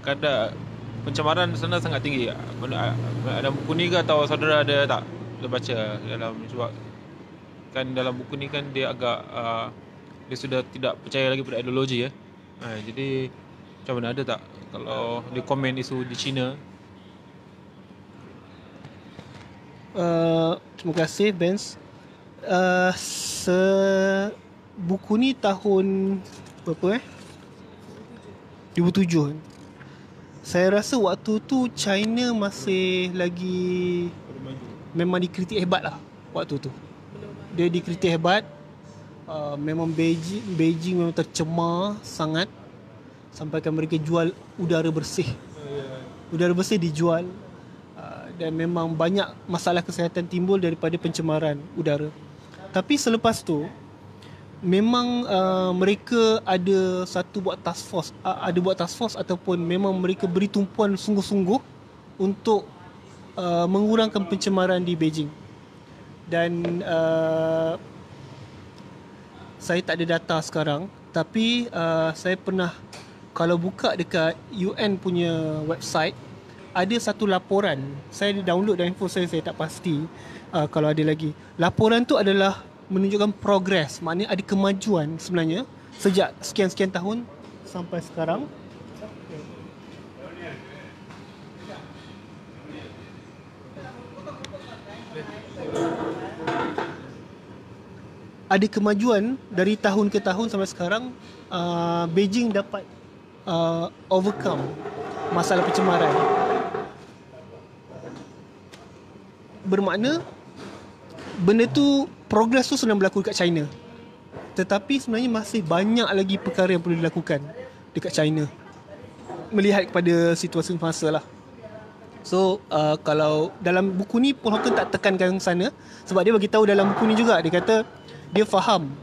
kadar pencemaran sana sangat tinggi. Ada buku ni ke atau saudara ada tak baca dalam, sebab kan dalam buku ni kan dia agak dia sudah tidak percaya lagi pada ideologi jadi macam mana, ada tak kalau dia komen isu di China? Terima kasih Benz. Buku ni tahun berapa 2007. Saya rasa waktu tu China masih lagi memang dikritik hebat lah waktu tu. Dia dikritik hebat. Memang Beijing memang tercemar sangat, sampaikan mereka jual udara bersih. Udara bersih dijual, dan memang banyak masalah kesihatan timbul daripada pencemaran udara. Tapi selepas tu memang mereka ada buat task force ataupun memang mereka beri tumpuan sungguh-sungguh untuk mengurangkan pencemaran di Beijing. Dan saya tak ada data sekarang, tapi saya pernah, kalau buka dekat UN punya website, ada satu laporan. Saya download dalam handphone saya tak pasti kalau ada lagi. Laporan tu adalah menunjukkan progres, maknanya ada kemajuan sebenarnya sejak sekian-sekian tahun sampai sekarang. Ada kemajuan dari tahun ke tahun sampai sekarang. Beijing dapat overcome masalah pencemaran. Bermakna benda tu, progres tu sedang berlaku dekat China. Tetapi sebenarnya masih banyak lagi perkara yang perlu dilakukan dekat China, melihat kepada situasi semasa lah. So kalau dalam buku ni Paul Hawken tak tekankan sana, sebab dia bagi tahu dalam buku ni juga, dia kata dia faham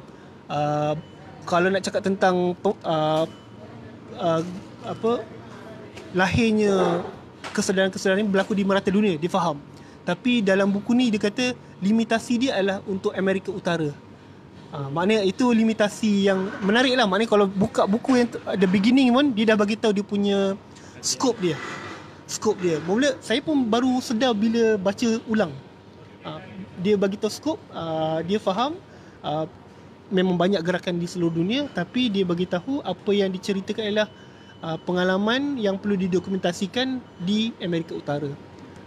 kalau nak cakap tentang lahirnya kesedaran-kesedaran ini berlaku di merata dunia, dia faham. Tapi dalam buku ni dia kata limitasi dia adalah untuk Amerika Utara. Maknanya itu limitasi yang menarik lah. Maknanya kalau buka buku yang the beginning pun, dia dah bagi tahu dia punya scope dia. Mula saya pun baru sedar bila baca ulang. Dia bagi tahu scope, dia faham memang banyak gerakan di seluruh dunia, tapi dia bagi tahu apa yang diceritakan adalah pengalaman yang perlu didokumentasikan di Amerika Utara.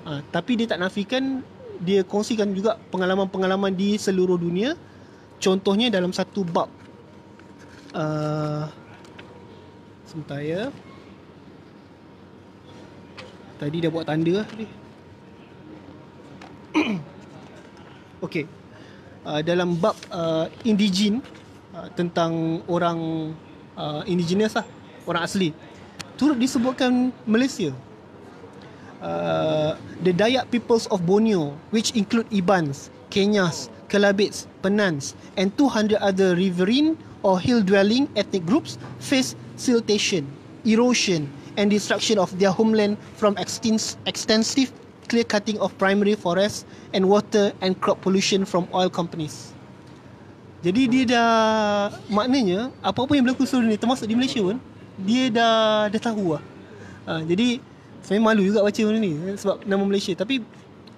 Tapi dia tak nafikan, dia kongsikan juga pengalaman-pengalaman di seluruh dunia. Contohnya dalam satu bab, sebentar ya, tadi dah buat tanda tadi. Okey, dalam bab indigen, tentang orang indigenous lah, orang asli, turut disebutkan Malaysia. The Dayak peoples of Borneo, which include Ibans, Kenyas, Kelabits, Penans, and 200 other riverine or hill-dwelling ethnic groups, face siltation, erosion, and destruction of their homeland from extensive clear-cutting of primary forests and water and crop pollution from oil companies. Jadi dia dah, maknanya apa-apa yang berlaku seluruh ni, termasuk di Malaysia pun, dia dah tahu lah. Jadi saya malu juga baca benda ni sebab nama Malaysia. Tapi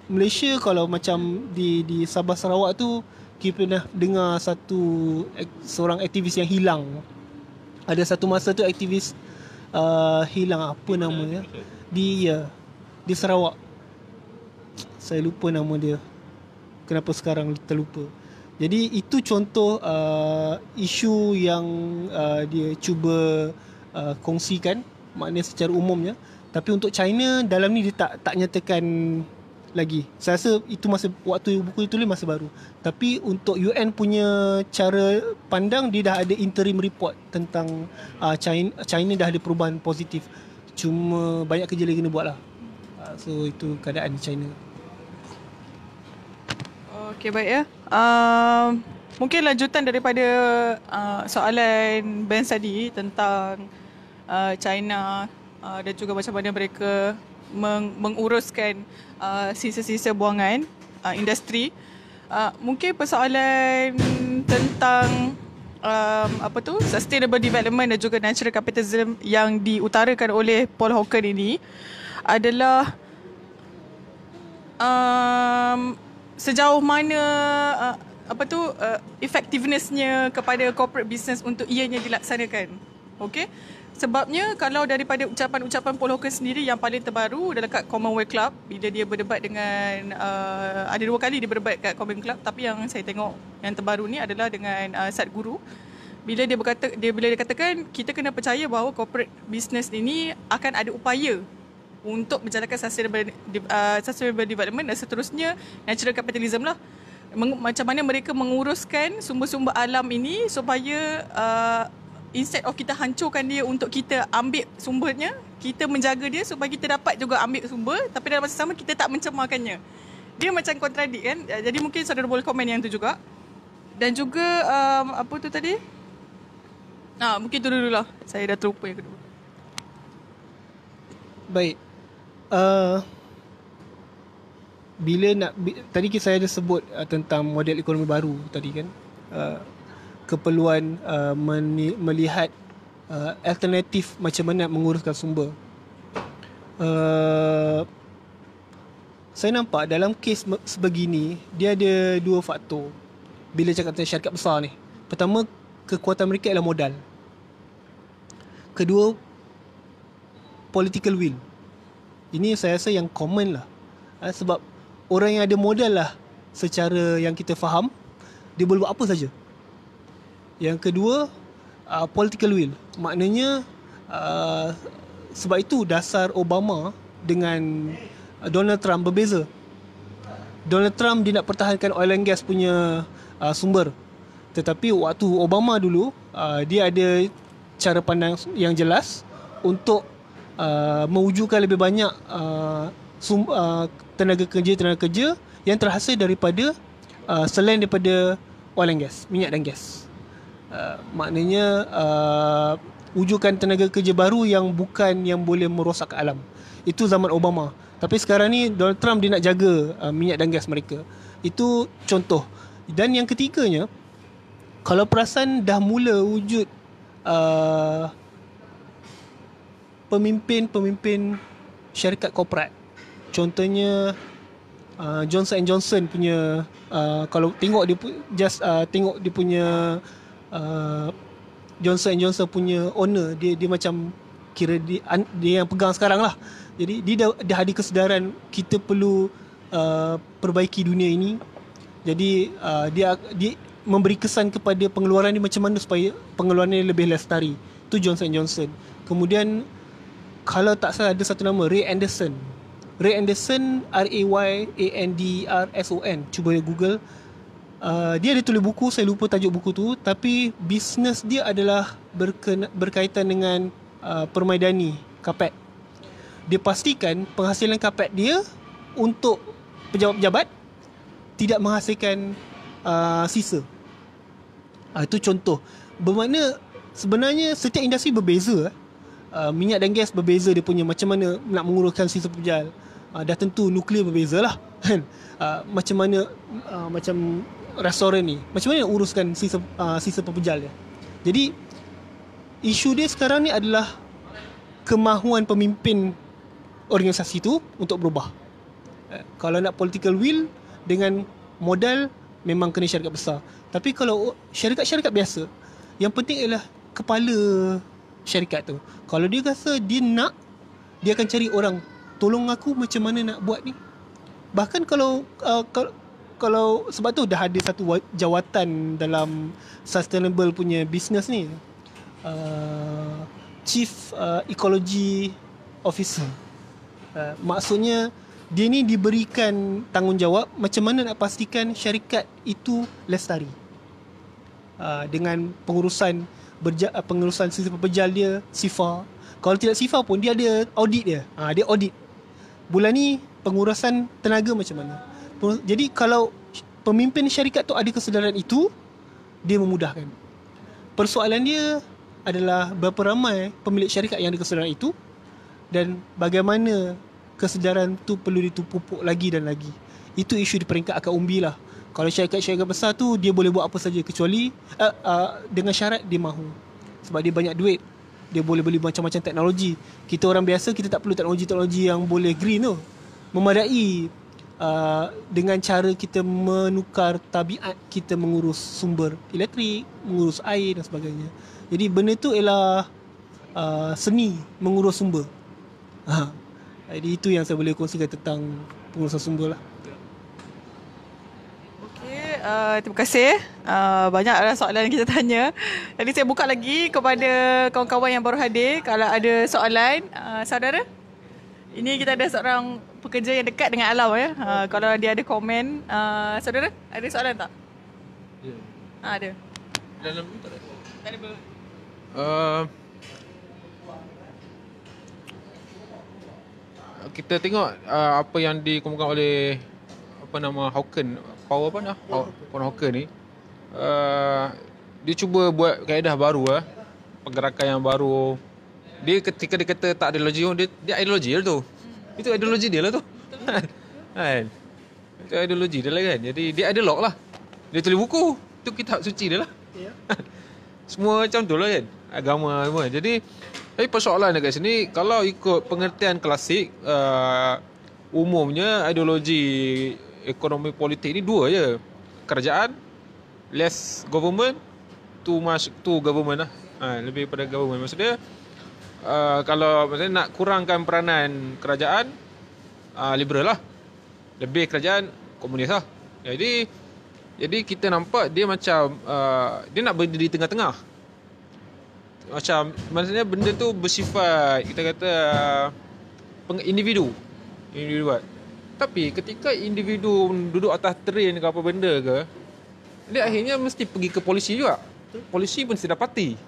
Malaysia kalau macam di Sabah Sarawak tu, kita pernah dengar seorang aktivis yang hilang. Ada satu masa tu aktivis hilang, apa namanya, di Sarawak. Saya lupa nama dia. Kenapa sekarang terlupa. Jadi itu contoh isu yang dia cuba kongsikan, maknanya secara umumnya. Tapi untuk China dalam ni dia tak nyatakan lagi. Saya rasa itu waktu buku ditulis masih baru. Tapi untuk UN punya cara pandang, dia dah ada interim report tentang China dah ada perubahan positif. Cuma banyak kerja lagi kena buat lah. So itu keadaan China. Okay, baik ya. Mungkin lanjutan daripada soalan Ben tadi tentang China dan juga macam mana mereka menguruskan sisa-sisa buangan industri. Mungkin persoalan tentang sustainable development dan juga natural capitalism yang diutarakan oleh Paul Hawken ini adalah sejauh mana effectivenessnya kepada corporate business untuk ianya dilaksanakan. Okey. Sebabnya kalau daripada ucapan-ucapan Paul Hawken sendiri yang paling terbaru adalah kat Commonwealth Club, bila dia berdebat dengan ada 2 kali dia berdebat kat Commonwealth Club, tapi yang saya tengok yang terbaru ni adalah dengan Sadhguru. Bila dia katakan kita kena percaya bahawa corporate business ini akan ada upaya untuk menjalankan sustainable development dan seterusnya natural capitalism lah. Macam mana mereka menguruskan sumber-sumber alam ini supaya instead of kita hancurkan dia untuk kita ambil sumbernya, kita menjaga dia supaya kita dapat juga ambil sumber, tapi dalam masa sama kita tak mencemarkannya. Dia macam kontradik kan. Jadi mungkin saudara boleh komen yang tu juga. Dan juga apa tu tadi? Mungkin tu dulu lah. Saya dah terlupa yang kedua. Baik. Tadi saya ada sebut tentang model ekonomi baru tadi kan. Keperluan melihat alternatif macam mana menguruskan sumber. Saya nampak dalam kes sebegini dia ada 2 faktor bila cakap tentang syarikat besar ni. Pertama, kekuatan mereka adalah modal. Kedua, political will. Ini saya rasa yang common lah. Sebab orang yang ada modal lah, secara yang kita faham, dia boleh buat apa saja. Yang kedua, political will. Maknanya sebab itu dasar Obama dengan Donald Trump berbeza. Donald Trump dia nak pertahankan oil and gas punya sumber. Tetapi waktu Obama dulu, dia ada cara pandang yang jelas untuk mewujudkan lebih banyak tenaga kerja yang terhasil daripada selain daripada oil and gas, minyak dan gas. Maknanya wujudkan tenaga kerja baru yang bukan yang boleh merosakkan alam. Itu zaman Obama. Tapi sekarang ni Donald Trump dia nak jaga minyak dan gas mereka. Itu contoh. Dan yang ketiganya, kalau perasan dah mula wujud pemimpin syarikat korporat. Contohnya Johnson & Johnson punya kalau tengok dia tengok dia punya Johnson & Johnson punya owner, dia macam kira dia yang pegang sekarang lah. Jadi dia dah ada kesedaran kita perlu perbaiki dunia ini. Jadi dia memberi kesan kepada pengeluaran ni macam mana supaya pengeluaran ni lebih lestari. Itu Johnson & Johnson. Kemudian kalau tak salah ada satu nama, Ray Anderson, Rayandson. Cuba Google. Dia ada tulis buku, saya lupa tajuk buku tu, tapi bisnes dia adalah berkaitan dengan permaidani kapet. Dia pastikan penghasilan kapet dia untuk pejabat-pejabat tidak menghasilkan sisa. Itu contoh. Bermakna sebenarnya setiap industri berbeza. Minyak dan gas berbeza dia punya macam mana nak menguruskan sisa pepejal. Dah tentu nuklear berbeza lah kan. Macam mana macam restoran ni, macam mana nak uruskan sisa pepejal dia. Jadi isu dia sekarang ni adalah kemahuan pemimpin organisasi tu untuk berubah. Kalau nak political will dengan modal, memang kena syarikat besar. Tapi kalau syarikat-syarikat biasa, yang penting adalah kepala syarikat tu. Kalau dia rasa dia nak, dia akan cari orang, tolong aku macam mana nak buat ni. Bahkan kalau sebab tu dah ada satu jawatan dalam sustainable punya business ni, Chief Ecology Officer. Maksudnya dia ni diberikan tanggungjawab macam mana nak pastikan syarikat itu lestari. Dengan pengurusan pengurusan sistem pepejal dia, SIFA. Kalau tidak SIFA pun dia ada audit dia. Dia audit. Bulan ni pengurusan tenaga macam mana. Jadi kalau pemimpin syarikat tu ada kesedaran itu, dia memudahkan. Persoalan dia adalah berapa ramai pemilik syarikat yang ada kesedaran itu dan bagaimana kesedaran tu perlu dipupuk lagi dan lagi. Itu isu di peringkat akar umbi lah. Kalau syarikat-syarikat besar tu dia boleh buat apa saja kecuali dengan syarat dia mahu. Sebab dia banyak duit. Dia boleh beli macam-macam teknologi. Kita orang biasa kita tak perlu teknologi-teknologi yang boleh green tu. Memadai dengan cara kita menukar tabiat kita mengurus sumber elektrik, mengurus air dan sebagainya. Jadi benda tu ialah seni mengurus sumber. Jadi itu yang saya boleh kongsikan tentang pengurusan sumber lah. Terima kasih. Banyak soalan yang kita tanya. Jadi saya buka lagi kepada kawan-kawan yang baru hadir. Kalau ada soalan, saudara. Ini kita ada seorang pekerja yang dekat dengan alam ya. Kalau dia ada komen, saudara, ada soalan tak? Ya. Ada. Dalam tu tak ada. Tak ada. Kita tengok apa yang dikemukakan oleh Hawken, Paul Hawken ni, dia cuba buat kaedah baru pergerakan yang baru. Dia ketika dia kata tak ada ideologi, dia ideologi lah tu. Itu ideologi dia lah tu. Kan? Itu ideologi dia lah kan. Jadi dia ideolog lah. Dia tulis buku, tu kitab suci dia lah. Semua macam tu lah kan. Agama semua. Jadi tapi persoalan dekat sini, kalau ikut pengertian klasik, umumnya ideologi ekonomi politik ni dua je. Kerajaan, less government, too government lah. Lebih pada government. Maksudnya kalau maksudnya nak kurangkan peranan kerajaan, liberal lah. Lebih kerajaan, komunis lah. Jadi kita nampak dia macam dia nak berdiri di tengah-tengah. Macam maksudnya benda tu bersifat kita kata individu buat. Tapi ketika individu duduk atas train ke apa benda ke, dia akhirnya mesti pergi ke polisi juga. Polisi pun tidak dapati.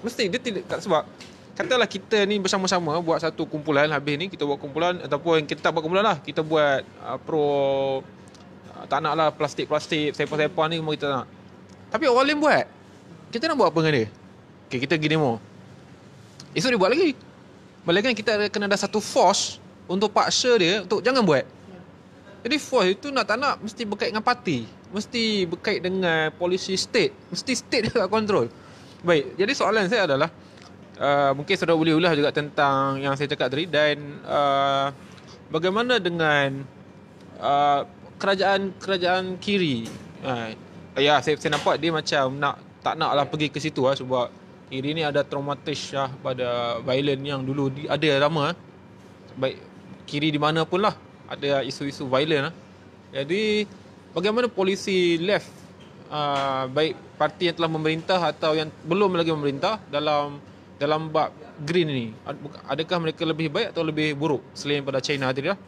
Mesti dia tidak, sebab katalah kita ni bersama-sama buat satu kumpulan, habis ni kita buat kumpulan, ataupun kita tak buat kumpulan lah, kita buat tak nak lah plastik-plastik, sepa-sepa ni semua kita tak nak. Tapi orang lain buat, kita nak buat apa dengan dia? Okay, kita pergi demo, esok dia buat lagi. Malaikan kita kena ada satu force untuk paksa dia untuk jangan buat. Jadi force itu nak tak nak mesti berkait dengan parti, mesti berkait dengan polisi state, mesti state dia kontrol. Baik, jadi soalan saya adalah mungkin saudara boleh ulas juga tentang yang saya cakap tadi, dan bagaimana dengan kerajaan kiri. Saya nampak dia macam tak naklah pergi ke situ sebab kiri ni ada traumatis pada violent yang dulu ada lama. Baik kiri di mana pun lah ada isu-isu violent. Jadi bagaimana polisi left, baik parti yang telah memerintah atau yang belum lagi memerintah dalam bab green ni, adakah mereka lebih baik atau lebih buruk selain pada China tadi lah?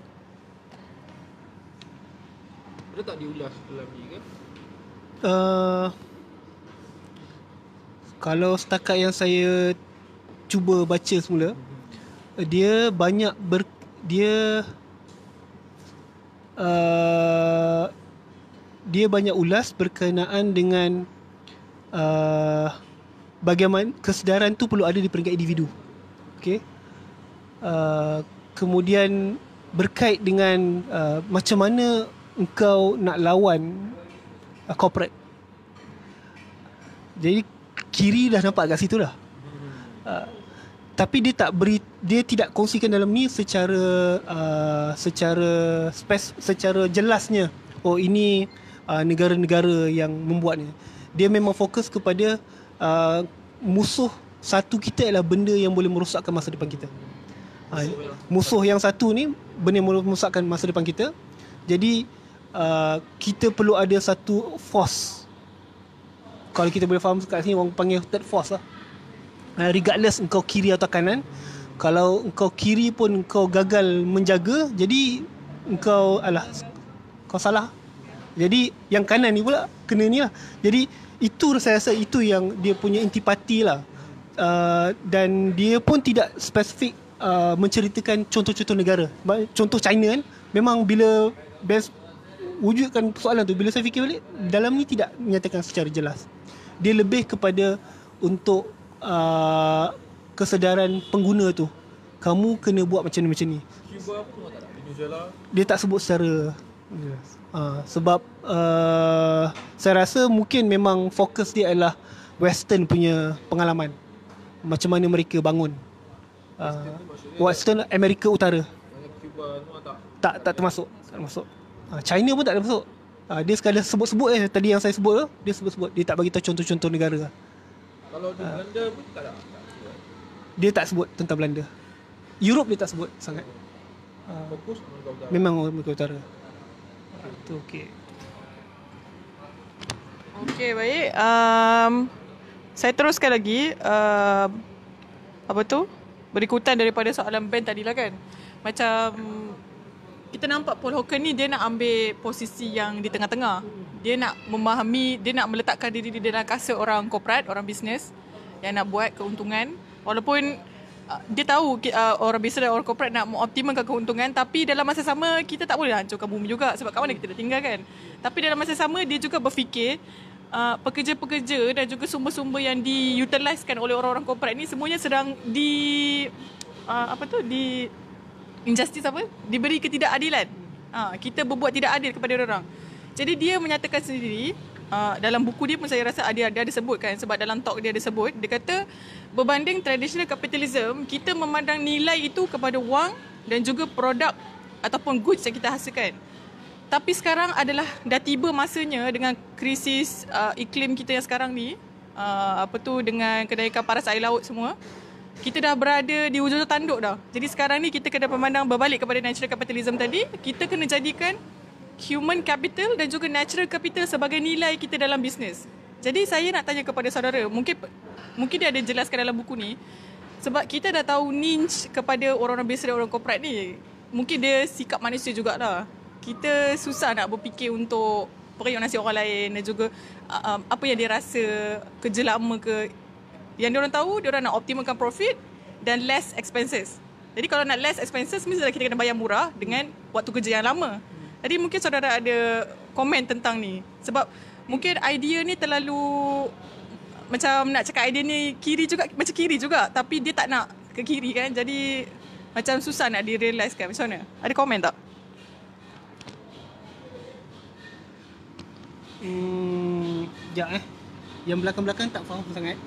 Ada tak diulas lagi ke? Kalau setakat yang saya cuba baca semula, dia banyak dia banyak ulas berkenaan dengan bagaimana kesedaran tu perlu ada di peringkat individu. Okey. Kemudian berkait dengan macam mana engkau nak lawan corporate. Jadi kiri dah nampak kat situ dah. Tapi dia tidak kongsikan dalam ni secara jelasnya. Oh, ini negara-negara yang membuatnya. Dia memang fokus kepada musuh satu kita ialah benda yang boleh merosakkan masa depan kita. Musuh yang satu ni benda yang boleh merosakkan masa depan kita. Jadi kita perlu ada satu force. Kalau kita boleh faham kat sini, orang panggil third force lah. regardless engkau kiri atau kanan. Kalau engkau kiri pun engkau gagal menjaga, jadi kau salah. Jadi yang kanan ni pula kena ni lah. Jadi itu saya rasa itu yang dia punya intipati lah. Dan dia pun tidak spesifik menceritakan contoh-contoh negara. Contoh China kan, memang bila best wujudkan soalan tu, bila saya fikir balik, dalam ni tidak menyatakan secara jelas. Dia lebih kepada untuk kesedaran pengguna tu, kamu kena buat macam ni. Cuba apa tu tak ada? Venezuela. Dia tak sebut secara jelas. Sebab saya rasa mungkin memang fokus dia adalah Western punya pengalaman, macam mana mereka bangun. Western Amerika Utara. Cuba tu tak? Tak termasuk. China pun tak ada masuk. Dia sekadar sebut-sebut tadi yang saya sebut tu, dia sebut-sebut. Dia tak bagi tahu contoh-contoh negara. Kalau di Belanda pun tak ada. Dia tak sebut tentang Belanda. Europe dia tak sebut sangat. Fokus Amerika Utara. Memang Amerika Utara. Itu okey. Okey, baik. Saya teruskan lagi. Apa tu? Berikutan daripada soalan Ben tadi lah kan. Macam kita nampak Paul Hawken ni dia nak ambil posisi yang di tengah-tengah. Dia nak memahami, dia nak meletakkan diri dia dalam kasut orang korporat, orang bisnes yang nak buat keuntungan. Walaupun dia tahu orang bisnes dan orang korporat nak mengoptimalkan keuntungan, tapi dalam masa sama kita tak boleh hancurkan bumi juga, sebab kat mana kita dah tinggal kan. Tapi dalam masa sama dia juga berfikir pekerja-pekerja dan juga sumber-sumber yang diutilisekan oleh orang-orang korporat ni semuanya sedang injustice diberi ketidakadilan. Kita berbuat tidak adil kepada orang. Jadi dia menyatakan sendiri, dalam buku dia pun saya rasa dia ada sebutkan, sebab dalam talk dia ada sebut, dia kata berbanding traditional capitalism, kita memandang nilai itu kepada wang dan juga produk ataupun goods yang kita hasilkan. Tapi sekarang adalah dah tiba masanya dengan krisis iklim kita yang sekarang ni, dengan kenaikan paras air laut semua, kita dah berada di hujung tanduk dah. Jadi sekarang ni kita kena memandang berbalik kepada natural capitalism tadi. Kita kena jadikan human capital dan juga natural capital sebagai nilai kita dalam bisnes. Jadi saya nak tanya kepada saudara, mungkin dia ada jelaskan dalam buku ni, sebab kita dah tahu niche kepada orang-orang bisnes dan orang korporat ni. Mungkin dia sikap manusia jugalah. Kita susah nak berfikir untuk periuk nasi orang lain dan juga apa yang dia rasa, kerja lama ke. Yang diorang tahu, diorang nak optimalkan profit dan less expenses. Jadi kalau nak less expenses, mestilah kita kena bayar murah dengan waktu kerja yang lama. Jadi mungkin saudara ada komen tentang ni. Sebab mungkin idea ni terlalu, macam nak cakap idea ni kiri juga, macam kiri juga. Tapi dia tak nak ke kiri kan. Jadi macam susah nak direalisekan. Macam mana? Ada komen tak? Yang belakang-belakang tak faham sangat.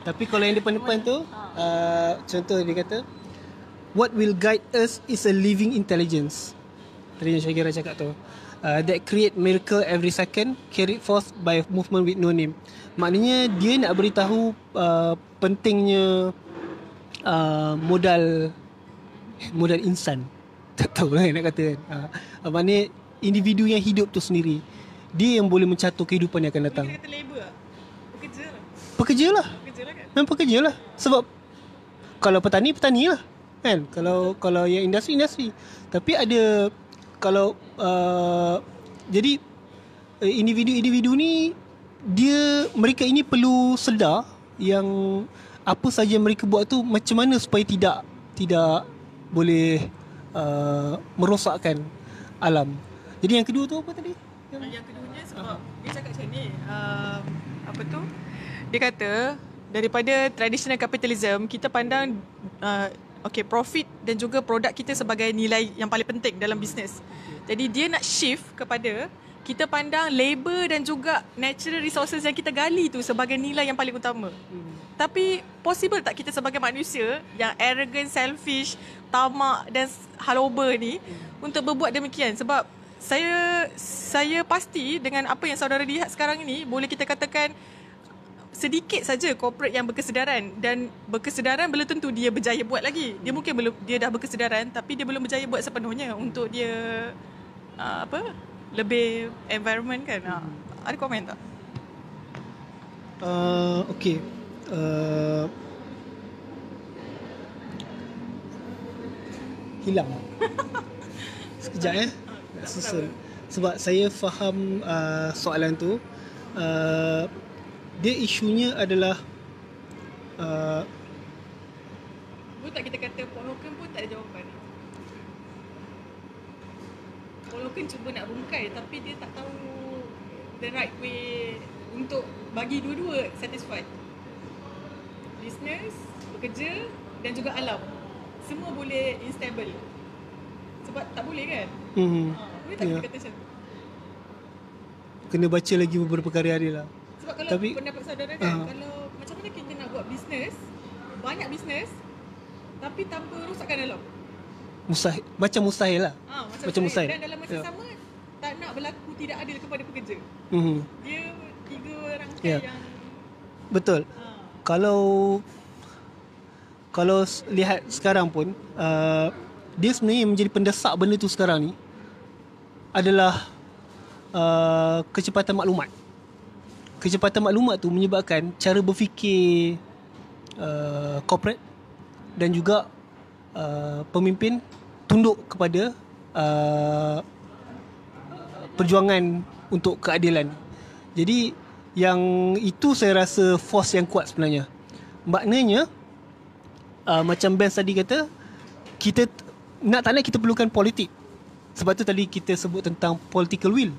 Tapi kalau yang depan-depan tu, contoh dia kata, what will guide us is a living intelligence. Tadi yang Syahira cakap tu, that create miracle every second, carried forth by a movement with no name. Maknanya dia nak beritahu pentingnya modal insan. Tak tahu lah nak kata kan. Maknanya individu yang hidup tu sendiri, dia yang boleh mencatur kehidupan yang akan datang. Dia kata labor lah. Pekerja lah kan? Memang pekerja lah. Sebab kalau petani lah kan. Kalau yang industri. Tapi ada, kalau jadi individu-individu ni, mereka ini perlu sedar yang apa saja mereka buat tu macam mana supaya tidak boleh merosakkan alam. Jadi yang kedua tu apa tadi? Yang keduanya sebab dia cakap macam ni, dia kata daripada traditional capitalism kita pandang profit dan juga produk kita sebagai nilai yang paling penting dalam bisnes. Jadi dia nak shift kepada kita pandang labor dan juga natural resources yang kita gali tu sebagai nilai yang paling utama. Tapi possible tak kita sebagai manusia yang arrogant, selfish, tamak dan haloba ni untuk berbuat demikian? Sebab saya pasti dengan apa yang saudara lihat sekarang ini, boleh kita katakan sedikit saja corporate yang berkesedaran, dan berkesedaran belum tentu dia berjaya buat lagi. Dia mungkin dia dah berkesedaran tapi dia belum berjaya buat sepenuhnya untuk dia lebih environment kan. Ada komen tak? Okey. hilang. Sekejap nak susun. Sebab saya faham soalan tu. Dia isunya adalah Boleh tak kita kata Paul Hogan pun tak ada jawapan? Paul Hogan cuba nak rungkai tapi dia tak tahu the right way untuk bagi dua-dua satisfied. Business, bekerja dan juga alam. Semua boleh instable. Sebab tak boleh kan? Boleh tak kita kata macam tu? Kena baca lagi beberapa karya dia lah. Sebab kalau pendapat saudara kan, kalau macam mana kita nak buat bisnes, banyak bisnes tapi tanpa rosakkan alam. Macam mustahil lah. Macam mustahil. Dan dalam masa sama tak nak berlaku tidak adil kepada pekerja. Dia tiga rangkaian yang betul. Kalau lihat sekarang pun dia sebenarnya menjadi pendesak benda tu sekarang ni adalah kecepatan maklumat. Kecepatan maklumat tu menyebabkan cara berfikir corporate dan juga pemimpin tunduk kepada perjuangan untuk keadilan. Jadi yang itu saya rasa force yang kuat sebenarnya. Maknanya macam Ben tadi kata, kita nak tak nak kita perlukan politik. Sebab tu tadi kita sebut tentang political will.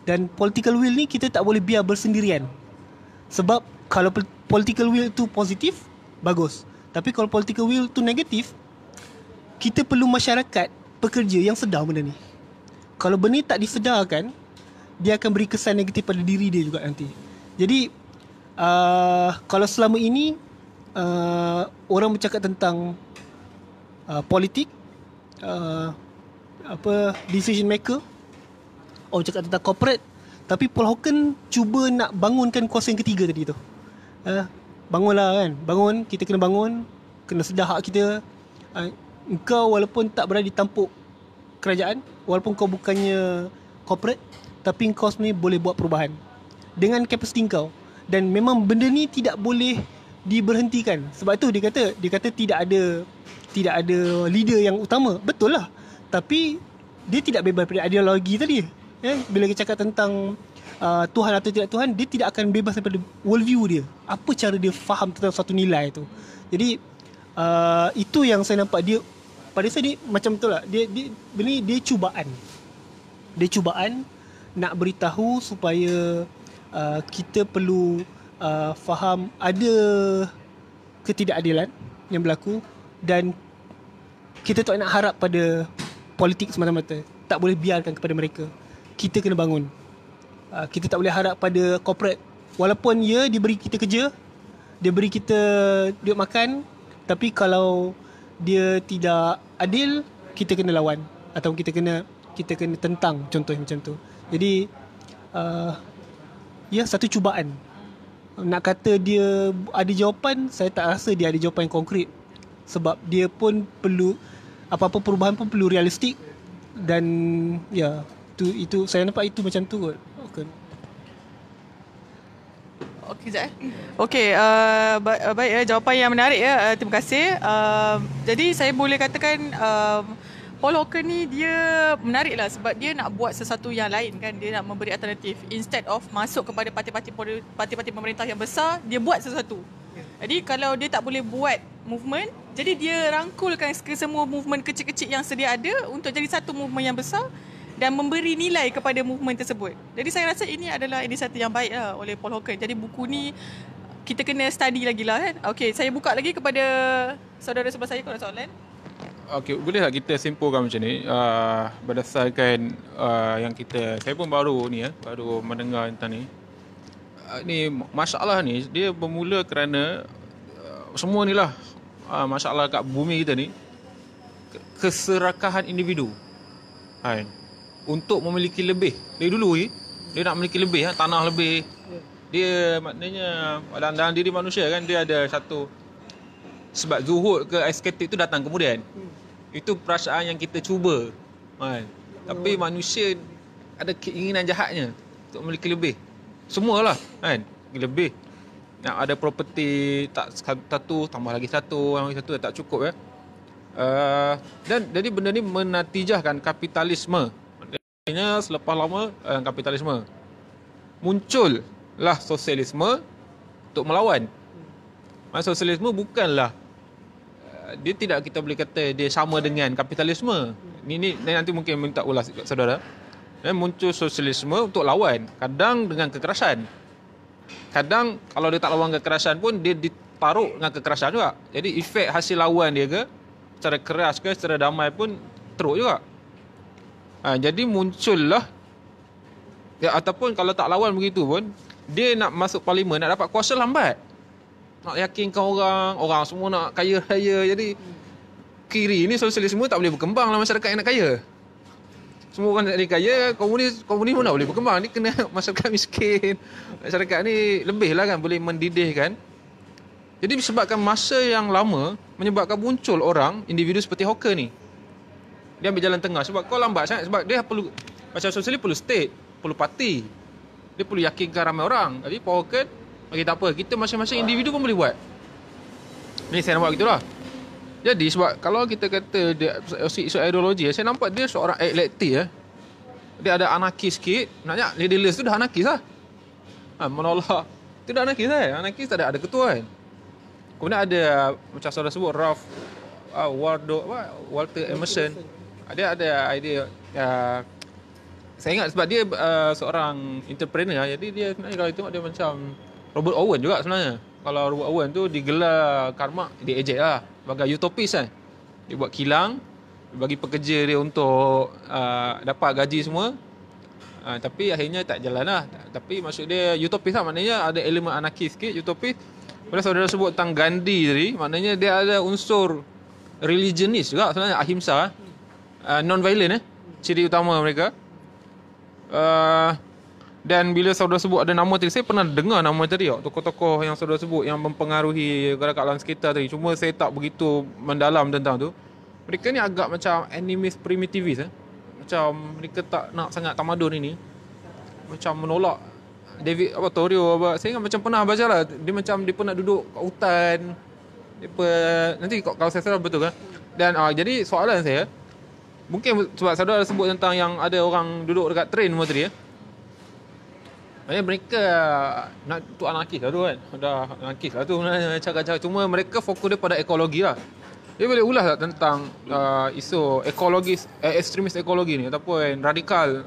Dan political will ni kita tak boleh biar bersendirian. Sebab kalau political will tu positif, bagus. Tapi kalau political will tu negatif, kita perlu masyarakat pekerja yang sedar benda ni. Kalau benda ni tak disedarkan, dia akan beri kesan negatif pada diri dia juga nanti. Jadi kalau selama ini orang bercakap tentang politik, decision maker, orang cakap tentang corporate, tapi Paul Hogan cuba nak bangunkan kuasa yang ketiga tadi tu. Bangunlah kan, kita kena bangun, kena sedar hak kita. Engkau walaupun tak berada di tampuk kerajaan, walaupun kau bukannya corporate, tapi kau sebenarnya boleh buat perubahan dengan kapasiti kau. Dan memang benda ni tidak boleh diberhentikan. Sebab tu dia kata tidak ada leader yang utama. Betul lah. Tapi dia tidak bebas daripada ideologi tadi. Bila kita cakap tentang Tuhan atau tidak Tuhan, dia tidak akan bebas daripada worldview dia. Apa cara dia faham tentang satu nilai tu. Jadi itu yang saya nampak dia, pada saya dia macam betul lah. Dia cubaan. Dia cubaan nak beritahu supaya kita perlu faham ada ketidakadilan yang berlaku dan kita tak nak harap pada politik semata-mata. Tak boleh biarkan kepada mereka. Kita kena bangun. Kita tak boleh harap pada corporate. Walaupun dia beri kita kerja, dia beri kita duit makan, tapi kalau dia tidak adil, kita kena lawan atau kita kena tentang, contohnya macam tu. Jadi satu cubaan. Nak kata dia ada jawapan, saya tak rasa dia ada jawapan yang konkret. Sebab dia pun perlu, apa-apa perubahan pun perlu realistik. Dan itu saya nampak itu macam tu kot. Okey, sekejap. Okey, baik jawapan yang menarik ya. Terima kasih. Jadi saya boleh katakan Paul Hogan ni dia menarik lah sebab dia nak buat sesuatu yang lain kan. Dia nak memberi alternatif. Instead of masuk kepada parti-parti pemerintah yang besar, dia buat sesuatu. Jadi kalau dia tak boleh buat movement, jadi dia rangkulkan semua movement kecil-kecil yang sedia ada untuk jadi satu movement yang besar dan memberi nilai kepada movement tersebut. Jadi saya rasa ini adalah inisiatif yang baik lah oleh Paul Hogan. Jadi buku ni kita kena study lagi lah kan. Okey, saya buka lagi kepada saudara sebelah saya kalau ada soalan. Okey, boleh tak kita simpulkan macam ni berdasarkan yang saya pun baru mendengar tentang ni. Ni masalah ni dia bermula kerana semua ni lah masalah kat bumi kita ni, keserakahan individu kan, untuk memiliki lebih. Dari dulu ni dia nak memiliki lebih, tanah lebih. Dia maknanya dalam diri manusia kan, dia ada satu sebab zuhud ke estetik tu datang kemudian. Itu perasaan yang kita cuba kan. Tapi manusia ada keinginan jahatnya untuk memiliki lebih. Semualah kan, lebih. Nak ada properti, tak satu tambah lagi satu tak cukup ya. Dan jadi benda ni menatijahkan kapitalisme. Maksudnya selepas lama kapitalisme muncullah sosialisme untuk melawan. Sosialisme bukanlah dia tidak kita boleh kata dia sama dengan kapitalisme. Ni nanti mungkin minta ulas saudara. Muncul sosialisme untuk lawan, kadang dengan kekerasan. Kadang kalau dia tak lawan kekerasan pun dia ditaruh dengan kekerasan juga. Jadi efek hasil lawan dia ke secara keras ke secara damai pun teruk juga. Jadi muncullah ataupun kalau tak lawan begitu pun dia nak masuk parlimen, nak dapat kuasa lambat. Nak yakinkan orang semua nak kaya raya. Jadi kiri ni sosialisme tak boleh berkembang dalam masyarakat yang nak kaya. Semua orang nak jadi kaya, komunis pun tak boleh berkembang. Ni kena masyarakat miskin. Masyarakat ni lebih lah kan boleh mendidihkan. Jadi disebabkan masa yang lama menyebabkan muncul orang, individu seperti Hawker ni. Dia ambil jalan tengah sebab kau lambat sangat. Sebab dia perlu, macam sosialis perlu state, perlu parti. Dia perlu yakinkan ramai orang. Jadi Hawker bagi tak apa, kita masing-masing individu pun boleh buat. Ni saya nampak gitulah. Jadi sebab kalau kita kata dia isu ideologi, saya nampak dia seorang eklektik. Dia ada anarkis sikit. Naknya leaderless tu dah anarkis lah. Menolak. Itu dah anarkis lah. Anarkis tak ada ketua kan. Kemudian ada macam saudara sebut Ralph Walter Emerson. Dia ada idea. Saya ingat sebab dia seorang entrepreneur. Jadi dia sebenarnya kalau tengok dia macam Robert Owen juga sebenarnya. Kalau Robert Owen tu digelar karma, dia ejek lah sebagai utopis kan. Dia buat kilang, dia bagi pekerja dia untuk dapat gaji semua. Tapi akhirnya tak jalan lah. Tapi maksud dia utopis lah, maknanya ada elemen anarkis sikit, utopis. Bila saudara sebut tentang Gandhi tadi, maknanya dia ada unsur religionis juga sebenarnya, ahimsa, non-violent ciri utama mereka. Dan bila saudara sebut ada nama tadi, saya pernah dengar nama tadi tokoh-tokoh yang saudara sebut yang mempengaruhi kat alam sekitar tadi. Cuma saya tak begitu mendalam tentang tu. Mereka ni agak macam animist primitivis. Macam mereka tak nak sangat tamadun ini. Macam menolak David Thoreau. Saya ingat macam pernah baca lah. Dia macam dia pernah duduk kat hutan. Nanti kalau saya salah betul kan. Dan jadi soalan saya, mungkin sebab saudara sebut tentang yang ada orang duduk dekat train semua tadi maksudnya mereka nak tu anarkis lah tu kan. Dah anarkis lah tu cakap-cakap. Cuma mereka fokus dia pada ekologi lah. Dia boleh ulas tak tentang isu ekologis, ekstremis ekologi ni ataupun radikal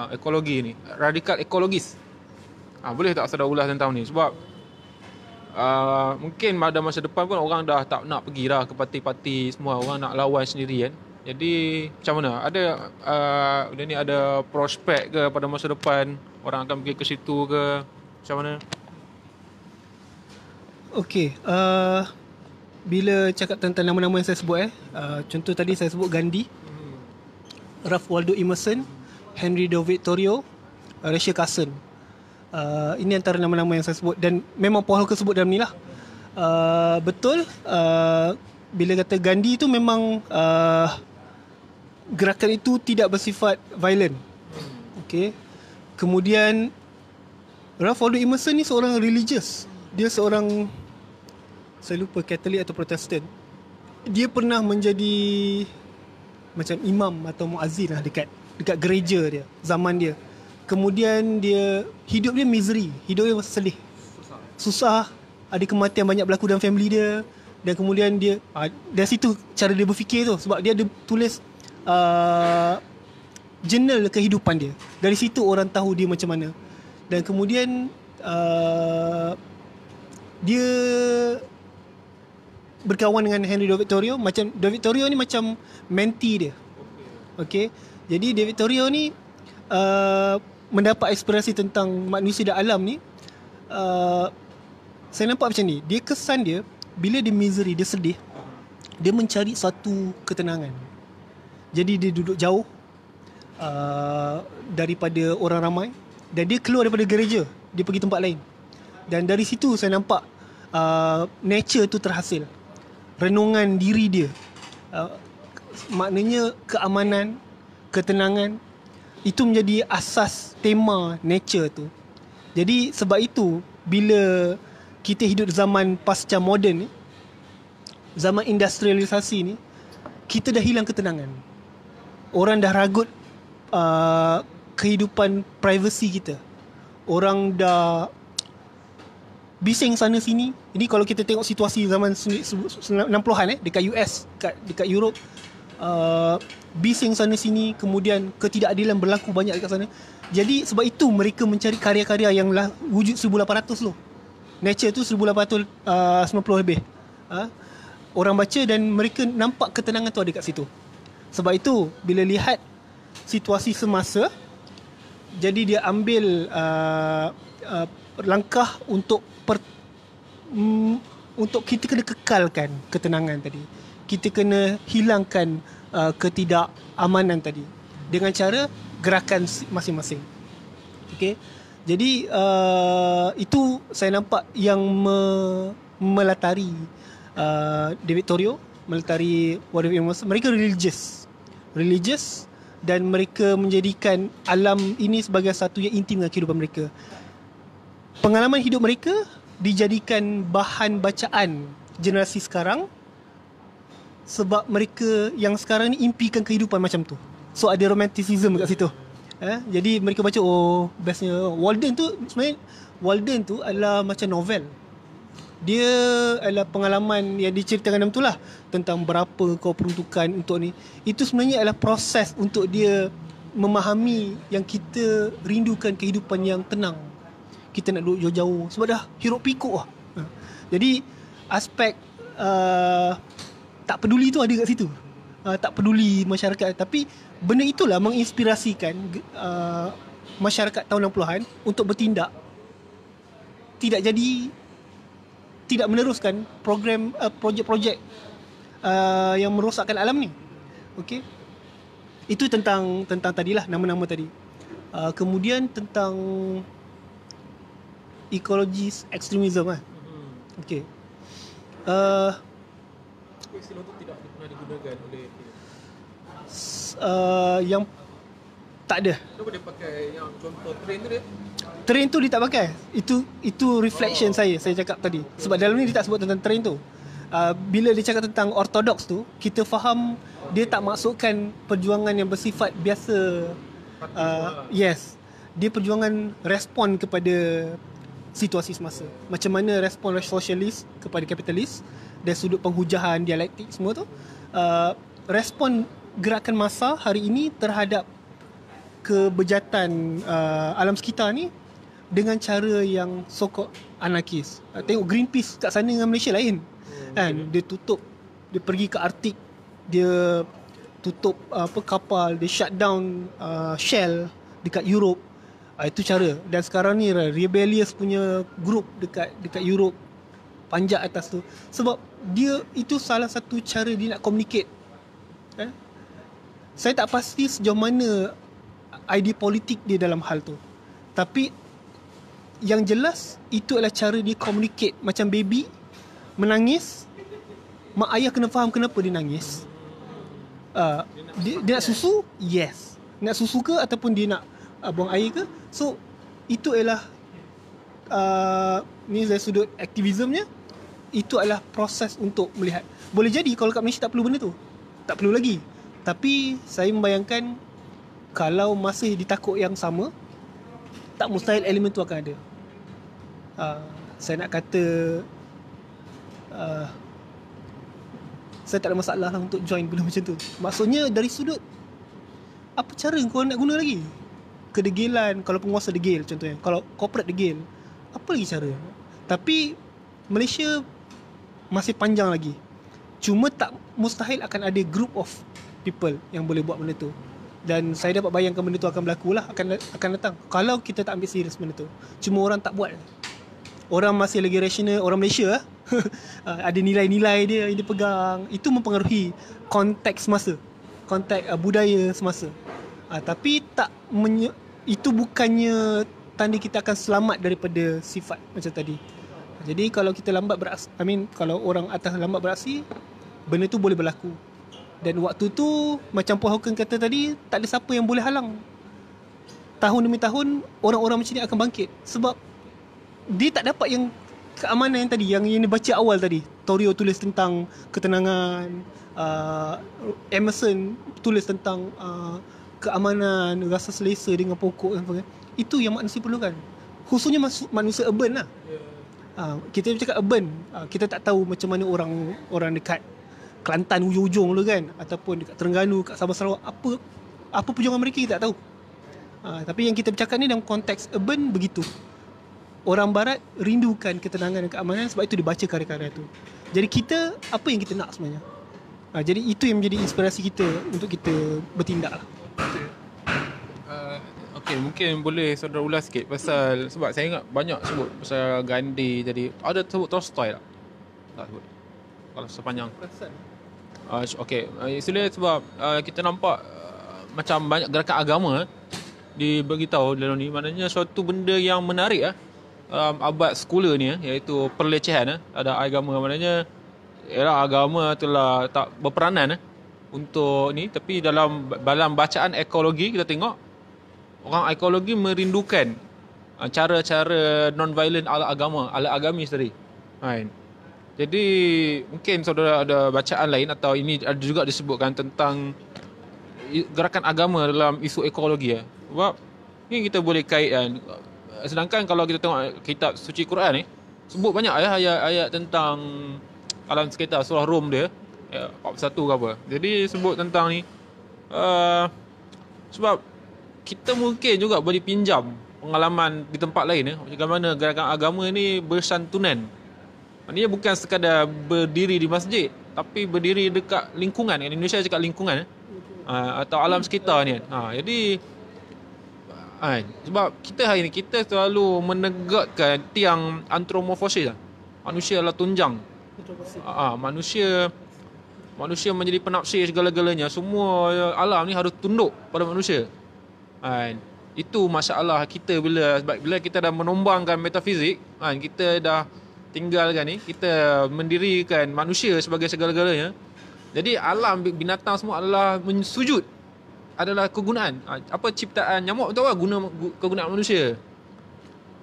ekologi ni, radikal ekologis. Boleh tak saudara ulas tentang ni? Sebab mungkin pada masa depan pun orang dah tak nak pergi dah ke parti-parti semua. Orang nak lawan sendiri kan. Jadi macam mana? Ada benda ni ada prospek ke pada masa depan? Orang akan pergi ke situ ke? Macam mana? Okey, bila cakap tentang nama-nama yang saya sebut contoh tadi saya sebut Gandhi, Ralph Waldo Emerson, Henry David Thoreau, Rachel Carson. Ini antara nama-nama yang saya sebut dan memang Paul Hawker sebut dalam ni lah. Betul, bila kata Gandhi tu memang gerakan itu tidak bersifat violent. Okey. Kemudian Ralph Waldo Emerson ni seorang religious. Dia seorang, saya lupa, Katolik atau Protestan. Dia pernah menjadi macam imam atau muazzin lah dekat gereja dia, zaman dia. Kemudian hidup dia misery, hidup dia sedih, susah, ada kematian banyak berlaku dalam family dia. Dan kemudian dia dari situ cara dia berfikir tu, sebab dia ada tulis jurnal kehidupan dia. Dari situ orang tahu dia macam mana. Dan kemudian dia berkawan dengan Henry David Thoreau. Macam David Thoreau ni macam mentee dia. Okey. Jadi David Thoreau ni mendapat inspirasi tentang manusia dan alam ni. Saya nampak macam ni. Dia kesan dia bila dia misery, dia sedih, dia mencari satu ketenangan. Jadi dia duduk jauh daripada orang ramai dan dia keluar daripada gereja, dia pergi tempat lain. Dan dari situ saya nampak nature tu terhasil. Renungan diri dia, maknanya keamanan, ketenangan, itu menjadi asas tema nature tu. Jadi sebab itu bila kita hidup zaman pasca moden ni, zaman industrialisasi ni, kita dah hilang ketenangan. Orang dah ragut kehidupan privacy kita. Orang dah bising sana sini. Ini kalau kita tengok situasi zaman 60-an dekat US, dekat Europe, bising sana sini, kemudian ketidakadilan berlaku banyak dekat sana. Jadi sebab itu mereka mencari karya-karya yang wujud 1800 loh. Nature tu 1890 lebih. Orang baca dan mereka nampak ketenangan tu ada kat situ. Sebab itu bila lihat situasi semasa, jadi dia ambil langkah untuk kita kena kekalkan ketenangan tadi. Kita kena hilangkan ketidakamanan tadi dengan cara gerakan masing-masing. Okey. Jadi itu saya nampak yang melatari David Thoreau, melatari Warren Amos. Mereka religious dan mereka menjadikan alam ini sebagai satu yang intim dengan kehidupan mereka. Pengalaman hidup mereka dijadikan bahan bacaan generasi sekarang sebab mereka yang sekarang ni impikan kehidupan macam tu. So ada romanticism kat situ. Jadi mereka baca, bestnya Walden tu adalah macam novel. Dia adalah pengalaman yang diceritakan dalam tu lah, tentang berapa kau peruntukan untuk ni. Itu sebenarnya adalah proses untuk dia memahami yang kita rindukan kehidupan yang tenang. Kita nak duduk jauh-jauh sebab dah hiruk pikuk lah. Jadi aspek tak peduli tu ada kat situ. Tak peduli masyarakat. Tapi benda itulah menginspirasikan masyarakat tahun 60-an untuk bertindak. Tidak meneruskan program projek-projek yang merosakkan alam ni. Okey. Itu tentang tadilah nama-nama tadi. Kemudian tentang ekologis ekstremism lah. Okey. Istilah tu tidak pernah digunakan oleh yang tak ada. Kenapa dia pakai yang contoh train tu dia? Train tu dia tak pakai. Itu reflection saya cakap tadi. Sebab dalam ni dia tak sebut tentang train tu. Bila dia cakap tentang ortodoks tu, kita faham dia tak maksudkan perjuangan yang bersifat biasa. Yes. Dia perjuangan respon kepada situasi semasa. Macam mana respon sosialis kepada kapitalis dari sudut penghujahan, dialektik semua tu. Respon gerakan massa hari ini terhadap kebejatan alam sekitar ni dengan cara yang sokok anarkis. Tengok Greenpeace kat sana dengan Malaysia lain. Kan, dia tutup, dia pergi ke Arktik, dia tutup kapal, dia shut down Shell dekat Europe. Itu cara. Dan sekarang ni rebellious punya group dekat Europe panjat atas tu. Sebab dia itu salah satu cara dia nak communicate. Saya tak pasti sejauh mana idea politik dia dalam hal tu. Tapi yang jelas itu adalah cara dia communicate. Macam baby menangis, mak ayah kena faham kenapa dia nangis. Dia nak susu? Yes. Nak susu ke ataupun dia nak buang air ke? So itu adalah ni dari sudut aktivismnya, itu adalah proses untuk melihat. Boleh jadi kalau kat Malaysia tak perlu benda tu, tak perlu lagi. Tapi saya membayangkan kalau masih ditakut yang sama, tak mustahil elemen tu akan ada. Saya nak kata saya tak ada masalah lah untuk join benda macam tu. Maksudnya dari sudut apa cara kau nak guna lagi? Kedegilan, kalau penguasa degil contohnya, kalau corporate degil, apa lagi cara? Tapi Malaysia masih panjang lagi. Cuma tak mustahil akan ada group of people yang boleh buat benda tu. Dan saya dapat bayangkan benda tu akan berlaku lah, akan datang. Kalau kita tak ambil serius benda tu. Cuma orang tak buat. Orang masih lagi rasional, orang Malaysia ada nilai-nilai dia yang dia pegang. Itu mempengaruhi konteks semasa, konteks budaya semasa. Tapi itu bukannya tanda kita akan selamat daripada sifat macam tadi. Jadi kalau kita lambat beraksi, kalau orang atas lambat beraksi, benda tu boleh berlaku. Dan waktu tu macam Paul Hawken kata tadi, tak ada siapa yang boleh halang. Tahun demi tahun orang-orang macam ni akan bangkit. Sebab dia tak dapat yang keamanan yang tadi, yang dia baca awal tadi. Thoreau tulis tentang ketenangan, Emerson tulis tentang keamanan, rasa selesa dengan pokok dan sebagainya. Itu yang manusia perlukan. Khususnya manusia urban lah. Kita cakap urban, kita tak tahu macam mana orang dekat Kelantan hujung-hujung tu kan, ataupun dekat Terengganu, kat Sabah Sarawak, apa perjuangan mereka kita tak tahu. Tapi yang kita bercakap ni dalam konteks urban begitu. Orang barat rindukan ketenangan dan keamanan, sebab itu dia baca karya-karya tu. Jadi kita, apa yang kita nak sebenarnya? Jadi itu yang menjadi inspirasi kita untuk kita bertindak lah. Okay, mungkin boleh saudara ulas sikit pasal, sebab saya ingat banyak sebut pasal Gandhi tadi. Ada sebut Tolstoy tak? Tak sebut. Kalau sepanjang. Okay, istilahnya sebab kita nampak macam banyak gerakan agama diberitahu dalam ni. Maknanya suatu benda yang menarik abad sekula ni, iaitu pelecehan ada agama. Maknanya ialah agama telah tak berperanan untuk ni. Tapi dalam bacaan ekologi kita tengok orang ekologi merindukan cara-cara non-violent ala agama, ala agamis tadi. Jadi mungkin saudara ada bacaan lain, atau ini ada juga disebutkan tentang gerakan agama dalam isu ekologi. Sebab ni kita boleh kaitkan. Sedangkan kalau kita tengok kitab suci Quran ni, sebut banyak ayat-ayat tentang alam sekitar, surah Rum dia 41 ke apa. Jadi sebut tentang ni sebab kita mungkin juga boleh pinjam pengalaman di tempat lain bagaimana gerakan agama ni bersantunan. Maknanya bukan sekadar berdiri di masjid, tapi berdiri dekat lingkungan. Indonesia cakap lingkungan atau alam sekitar ni. Jadi sebab kita hari ni kita selalu menegakkan tiang antropomorfosis. Manusia adalah tunjang. Manusia menjadi penafsir segala-galanya. Semua alam ni harus tunduk pada manusia. Itu masalah kita bila kita dah menombangkan metafizik, kita dah tinggalkan ni, kita mendirikan manusia sebagai segala-galanya. Jadi alam binatang semua adalah sujud, adalah kegunaan. Apa ciptaan nyamuk untuk apa? Kegunaan manusia.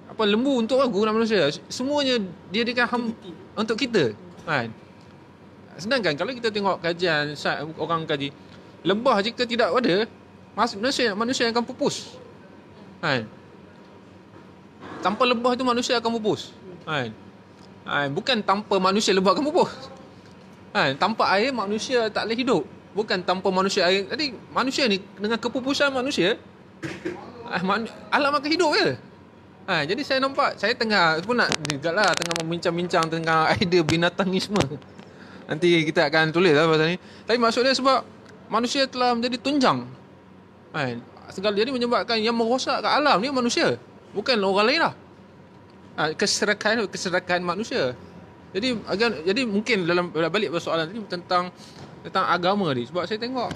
Apa lembu untuk apa? Kegunaan manusia. Semuanya diadakan untuk kita. Sedangkan kalau kita tengok kajian orang kaji, lebah jika tidak ada, manusia akan pupus. Tanpa lebah itu manusia akan pupus. Bukan tanpa manusia lebah akan pupus. Tanpa air manusia tak boleh hidup. Bukan tanpa manusia air. Jadi manusia ni dengan kepupusan manusia, alam akan hidup je. Jadi saya nampak, saya tengah membincang-bincang tentang idea binatangisme. Nanti kita akan tulis pasal ni. Tapi maksudnya sebab manusia telah menjadi tunjang. Segala jadi menyebabkan yang merosakkan alam ni manusia, bukan orang lain lah. Keserakan manusia. Jadi mungkin dalam balik persoalan tadi tentang agama ni, sebab saya tengok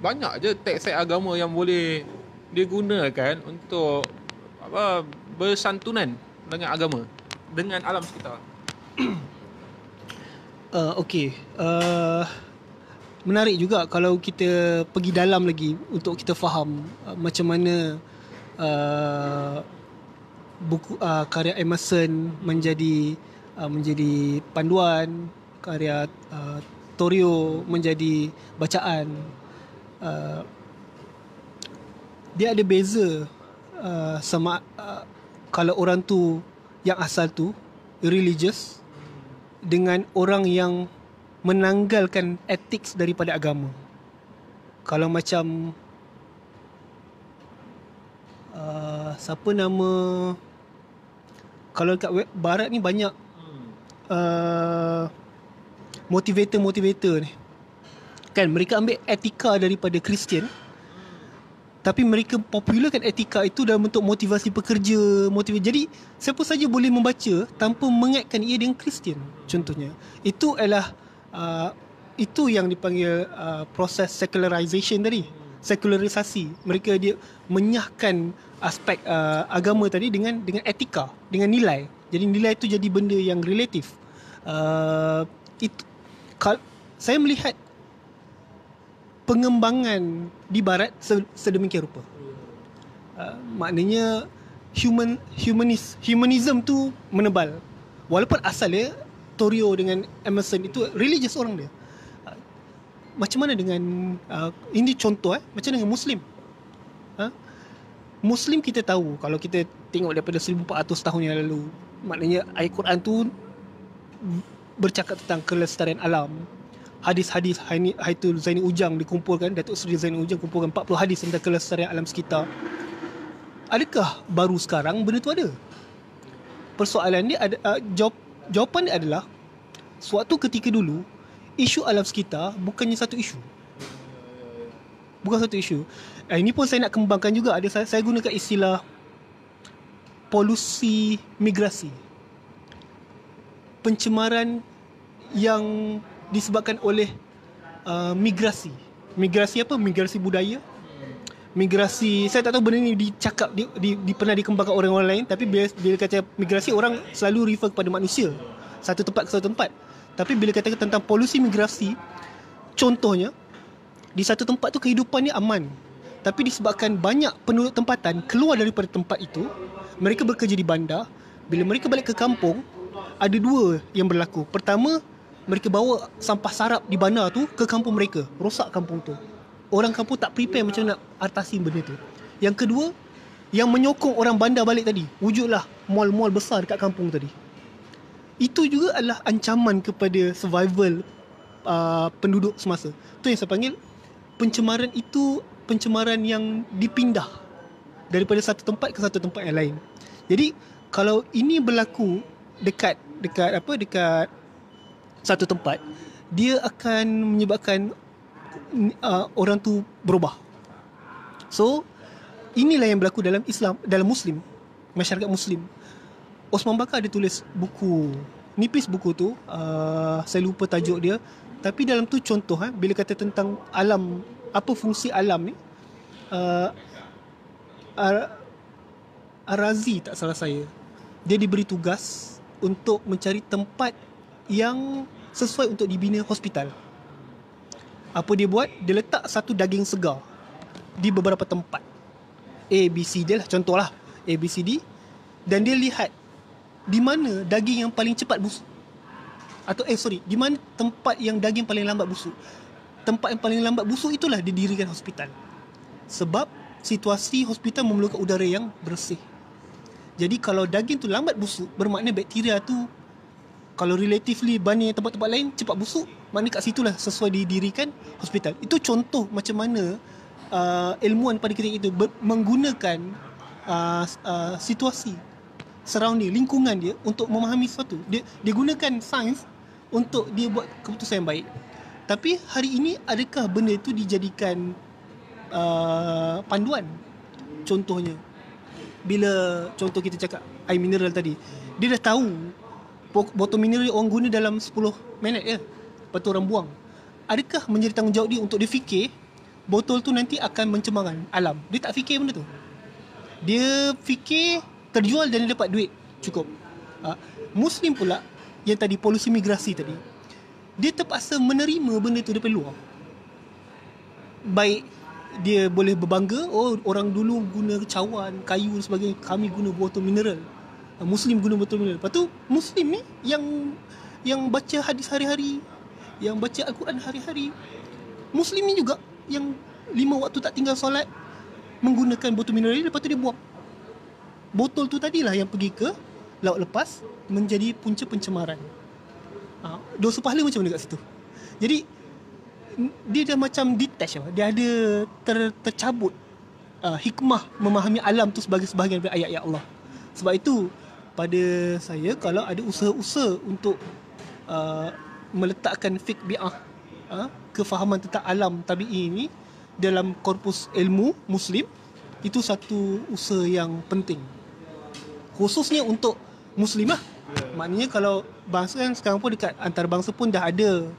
banyak je teks-teks agama yang boleh digunakan untuk bersantunan dengan agama, dengan alam sekitar. Menarik juga kalau kita pergi dalam lagi untuk kita faham macam mana buku karya Emerson menjadi panduan, karya Thoreau menjadi bacaan. Dia ada beza sama kalau orang tu yang asal tu religious dengan orang yang menanggalkan etik daripada agama. Kalau macam siapa nama, kalau kat barat ni banyak motivator ni kan, mereka ambil etika daripada Kristian, tapi mereka popularkan etika itu dalam bentuk motivasi pekerja, jadi siapa saja boleh membaca tanpa mengaitkan ia dengan Kristian. Contohnya itu adalah itu yang dipanggil proses secularization tadi, sekularisasi. Mereka dia menyahkan aspek agama tadi dengan etika, dengan nilai. Jadi nilai itu jadi benda yang relatif. Itu saya melihat pengembangan di barat sedemikian rupa. Maknanya humanism tu menebal. Walaupun asalnya Thoreau dengan Emerson itu religious orang dia. macam mana dengan ini contoh macam dengan Muslim. Muslim kita tahu, kalau kita tengok daripada 1400 tahun yang lalu, maknanya ayat Quran tu bercakap tentang kelestarian alam. Hadis-hadis Haitul Zaini Ujang dikumpulkan, Datuk Seri Zaini Ujang kumpulkan 40 hadis tentang kelestarian alam sekitar. Adakah baru sekarang benda tu ada? Persoalan dia ada, jawapan dia adalah suatu ketika dulu isu alam sekitar bukannya satu isu. Bukan satu isu. Ini pun saya nak kembangkan juga. Saya gunakan istilah polusi migrasi. Pencemaran yang disebabkan oleh migrasi. Migrasi apa? Migrasi budaya. Migrasi, saya tak tahu benda ni dicakap pernah dikembangkan orang lain, tapi bila kata migrasi, orang selalu refer kepada manusia, satu tempat ke satu tempat. Tapi bila kata tentang polusi migrasi, contohnya di satu tempat tu kehidupannya aman, tapi disebabkan banyak penduduk tempatan keluar daripada tempat itu, mereka bekerja di bandar. Bila mereka balik ke kampung, ada dua yang berlaku. Pertama, mereka bawa sampah sarap di bandar tu ke kampung mereka, rosak kampung tu. Orang kampung tak prepare macam nak atasi benda tu. Yang kedua, yang menyokong orang bandar balik tadi, wujudlah mall-mall besar dekat kampung tadi. Itu juga adalah ancaman kepada survival penduduk semasa. Tu yang saya panggil pencemaran. Itu pencemaran yang dipindah daripada satu tempat ke satu tempat yang lain. Jadi kalau ini berlaku dekat satu tempat, dia akan menyebabkan orang tu berubah. So inilah yang berlaku dalam Islam, dalam Muslim, masyarakat Muslim. Osman Bakar ada tulis buku, nipis buku tu, saya lupa tajuk dia, tapi dalam tu contoh bila kata tentang alam, apa fungsi alam ni, Ar-Razi tak salah saya, dia diberi tugas untuk mencari tempat yang sesuai untuk dibina hospital. Apa dia buat? Dia letak satu daging segar di beberapa tempat, A, B, C D lah, contohlah A, B, C, D. Dan dia lihat di mana daging yang paling cepat busuk, atau di mana tempat yang daging paling lambat busuk. Tempat yang paling lambat busuk itulah didirikan hospital. Sebab situasi hospital memerlukan udara yang bersih. Jadi kalau daging tu lambat busuk, bermakna bakteria tu, kalau relatively banding tempat-tempat lain cepat busuk, maknanya kat situlah sesuai didirikan hospital. Itu contoh macam mana ilmuwan pada ketika itu menggunakan situasi surrounding, lingkungan dia untuk memahami sesuatu. Dia gunakan sains untuk dia buat keputusan yang baik. Tapi hari ini adakah benda itu dijadikan panduan? Contohnya, bila contoh kita cakap air mineral tadi, dia dah tahu botol mineral orang guna dalam 10 minit je, lepas tu orang buang. Adakah menjadi tanggungjawab dia untuk dia fikir botol tu nanti akan mencemarkan alam? Dia tak fikir benda tu. Dia fikir terjual dan dia dapat duit cukup. Muslim pula yang tadi polusi migrasi tadi, dia terpaksa menerima benda tu daripada luar. Baik dia boleh berbangga, orang dulu guna cawan, kayu dan sebagainya, kami guna botol mineral. Muslim guna botol mineral. Lepas tu Muslim ni yang baca hadis hari-hari, yang baca Al-Quran hari-hari, Muslim ni juga yang 5 waktu tak tinggal solat menggunakan botol mineral, lepas tu dia buang. Botol tu tadilah yang pergi ke laut lepas, menjadi punca pencemaran. Dosa pahala macam mana kat situ? Jadi dia dah macam detach, dia ada tercabut hikmah memahami alam tu sebagai sebahagian daripada ayat-ayat Allah. Sebab itu pada saya, kalau ada usaha-usaha untuk meletakkan fiqh bi'ah, kefahaman tentang alam tabi'i ini dalam korpus ilmu Muslim, itu satu usaha yang penting, khususnya untuk Muslimah. Maknanya kalau bangsa kan sekarang pun dekat antarabangsa pun dah ada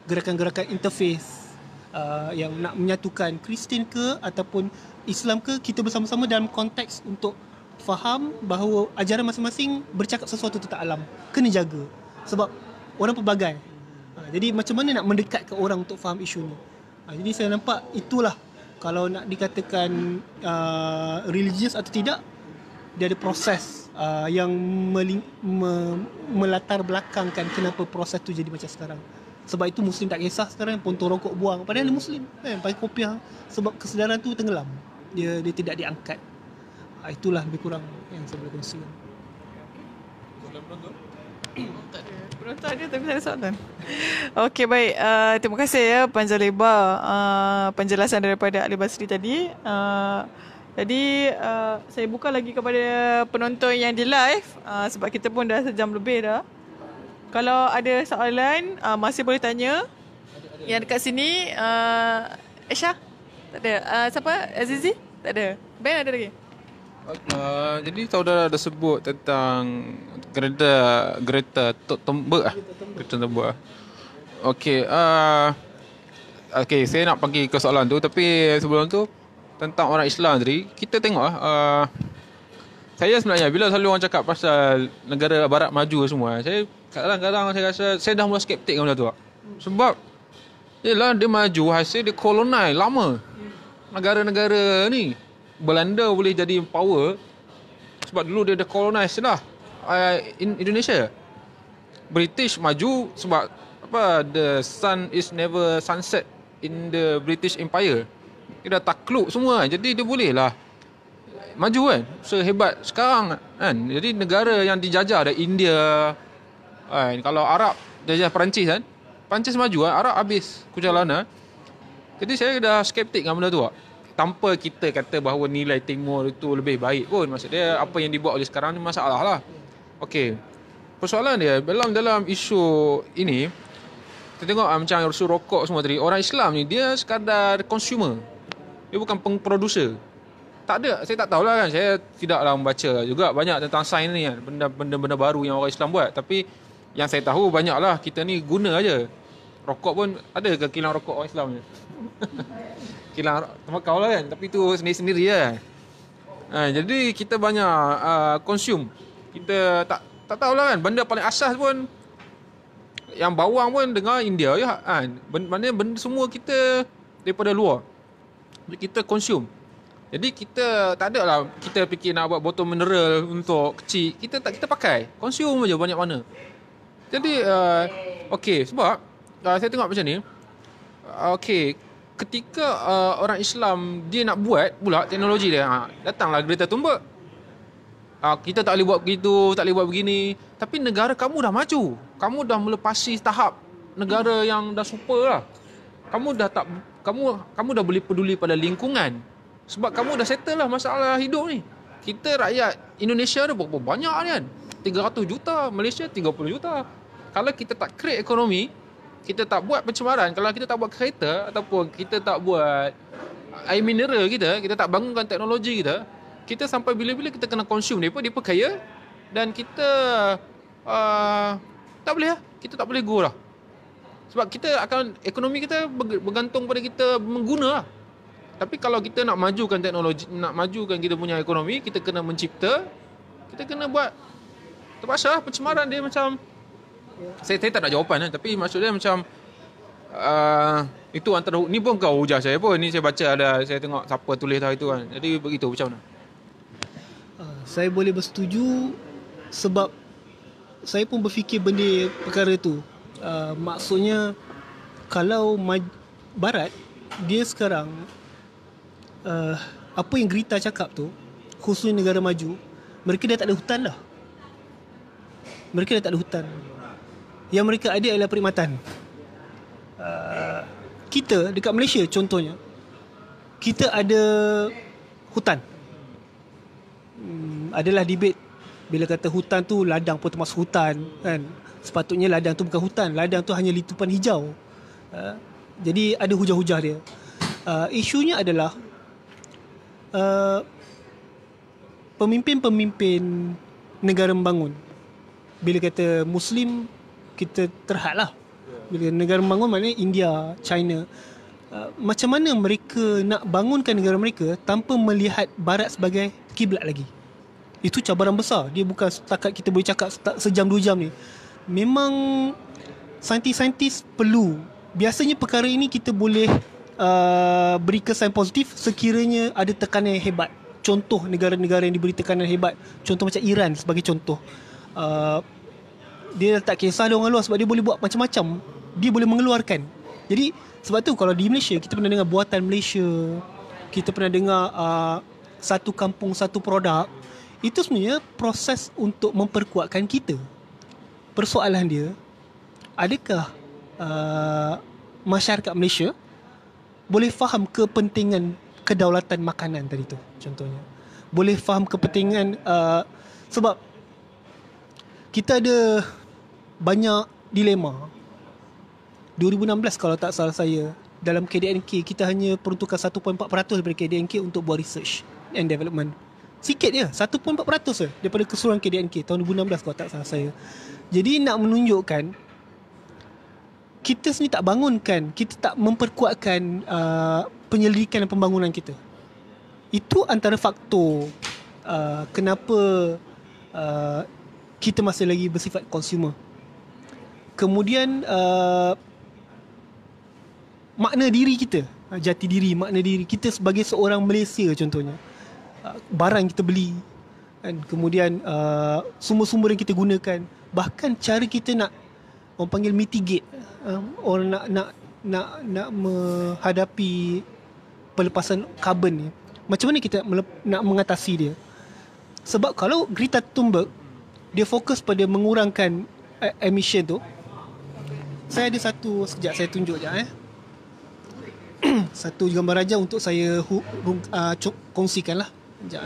gerakan-gerakan interface yang nak menyatukan Kristian ke ataupun Islam ke, kita bersama-sama dalam konteks untuk faham bahawa ajaran masing-masing bercakap sesuatu tentang alam, kena jaga sebab orang pelbagai. Jadi macam mana nak mendekatkan orang untuk faham isu ni? Jadi saya nampak itulah, kalau nak dikatakan religious atau tidak, dia ada proses yang melatar belakangkan kenapa proses tu jadi macam sekarang. Sebab itu Muslim tak kisah sekarang, puntung rokok buang. Padahal dia Muslim kan, pakai kopiah. Sebab kesedaran tu tenggelam, dia tidak diangkat. Itulah lebih kurang yang saya boleh kongsikan. Soalan penonton? Tak ada penonton dia, tapi tak ada soalan. Okey, baik. Terima kasih ya panjang lebar penjelasan daripada Ali Basri tadi. Jadi saya buka lagi kepada penonton yang di live, sebab kita pun dah sejam lebih dah. Kalau ada soalan masih boleh tanya. Yang dekat sini Aisyah? Tak ada. Siapa? Azizi? Tak ada. Ben ada lagi? Jadi saudara ada sebut tentang Greta Thunberg. Greta Thunberg. Okey, saya nak pergi ke soalan tu, tapi sebelum tu tentang orang Islam tadi, kita tengok saya sebenarnya bila selalu orang cakap pasal negara barat maju semua, saya kadang-kadang saya rasa saya dah mula skeptik dengan benda tu. Sebab yelah, dia maju hasil dia kolonial lama. Negara-negara ni Belanda boleh jadi power sebab dulu dia dah colonize lah Indonesia. British maju sebab apa, the sun is never sunset in the British Empire. Dia dah takluk semua, jadi dia boleh lah maju kan, sehebat sekarang kan. Jadi negara yang dijajah ada India kan. Kalau Arab jajah Perancis kan, Perancis maju kan, Arab habis kucalana. Jadi saya dah skeptik dengan benda tu tanpa kita kata bahawa nilai Timur itu lebih baik pun. Maksud dia apa yang dibuat oleh sekarang ni masalah lah. Okey, persoalan dia dalam isu ini, kita tengok macam isu rokok semua tadi, orang Islam ni dia sekadar consumer, dia bukan producer. Tak ada, saya tak tahulah kan, saya tidaklah membaca juga banyak tentang sains ni kan, benda-benda baru yang orang Islam buat. Tapi yang saya tahu banyaklah kita ni guna aja. Rokok pun ada ke kilang rokok orang Islam ni? Kilang tembakau lah kan, tapi tu sendiri-sendiri lah. Jadi kita banyak consume. Kita tak tahulah kan, benda paling asas pun yang bawang pun dengar India je kan. Maknanya benda semua kita daripada luar. Jadi kita consume. Jadi kita tak ada lah kita fikir nak buat botol mineral untuk kecil. Kita pakai, consume je banyak mana. Jadi okey, sebab saya tengok macam ni. Okey, ketika orang Islam dia nak buat pula teknologi dia, datanglah Greta Thunberg. Kita tak boleh buat begitu, tak boleh buat begini. Tapi negara kamu dah maju, kamu dah melepasi tahap negara yang dah super lah. Kamu dah boleh peduli pada lingkungan. Sebab kamu dah settle lah masalah hidup ni. Kita rakyat Indonesia ada berapa banyak ni kan, 300 juta, Malaysia 30 juta. Kalau kita tak create ekonomi, kita tak buat pencemaran, kalau kita tak buat kereta ataupun kita tak buat air mineral kita tak bangunkan teknologi kita sampai bila-bila kita kena consume dia kaya. Dan kita tak boleh lah, kita tak boleh go lah. Sebab kita akan, ekonomi kita bergantung pada kita mengguna lah. Tapi kalau kita nak majukan teknologi, nak majukan kita punya ekonomi, kita kena mencipta, kita kena buat. Terpaksa lah pencemaran dia macam, saya tak ada jawapan lah, tapi maksud dia macam itu antara, ni pun kau hujah saya pun, ni saya baca ada, saya tengok siapa tulis dah itu kan. Jadi begitu, macam mana? Saya boleh bersetuju sebab saya pun berfikir benda perkara tu. Maksudnya kalau Barat, dia sekarang apa yang Greta cakap tu, khususnya negara maju, mereka dah tak ada hutan dah. Mereka dah tak ada hutan. Yang mereka ada adalah perkhidmatan. Kita dekat Malaysia contohnya, kita ada hutan. Adalah debate bila kata hutan tu, ladang pun termasuk hutan kan. Sepatutnya ladang tu bukan hutan, ladang tu hanya litupan hijau. Jadi ada hujah-hujah dia. Isunya adalah pemimpin-pemimpin negara membangun, bila kata Muslim, kita terhad lah. Bila negara membangun maknanya India, China, macam mana mereka nak bangunkan negara mereka tanpa melihat Barat sebagai kiblat lagi. Itu cabaran besar. Dia bukan setakat kita boleh cakap sejam 2 jam ni. Memang saintis-saintis perlu. Biasanya perkara ini kita boleh beri kesan positif sekiranya ada tekanan yang hebat. Contoh negara-negara yang diberi tekanan hebat, contoh macam Iran sebagai contoh. Dia tak kisah dia orang luar sebab dia boleh buat macam-macam dia boleh mengeluarkan. Jadi sebab tu kalau di Malaysia kita pernah dengar buatan Malaysia, kita pernah dengar satu kampung satu produk, itu sebenarnya proses untuk memperkuatkan kita. Persoalan dia, adakah masyarakat Malaysia boleh faham kepentingan kedaulatan makanan tadi tu, contohnya. Boleh faham kepentingan sebab kita ada banyak dilema. 2016 kalau tak salah saya, dalam KDNK kita hanya peruntukan 1.4% daripada KDNK untuk buat research and development. Sikit je, 1.4% je daripada keseluruhan KDNK tahun 2016 kalau tak salah saya. Jadi nak menunjukkan kita sendiri tak bangunkan, kita tak memperkuatkan penyelidikan dan pembangunan kita. Itu antara faktor kenapa kita masih lagi bersifat consumer. Kemudian makna diri kita, jati diri, makna diri kita sebagai seorang Malaysia contohnya, barang kita beli kan, kemudian sumber-sumber yang kita gunakan, bahkan cara kita nak orang panggil mitigate, orang nak menghadapi pelepasan karbon ni, macam mana kita nak mengatasi dia. Sebab kalau Greta Thunberg dia fokus pada mengurangkan emission tu, saya ada satu, sekejap saya tunjuk sekejap satu gambar raja untuk saya kongsikan lah. Sekejap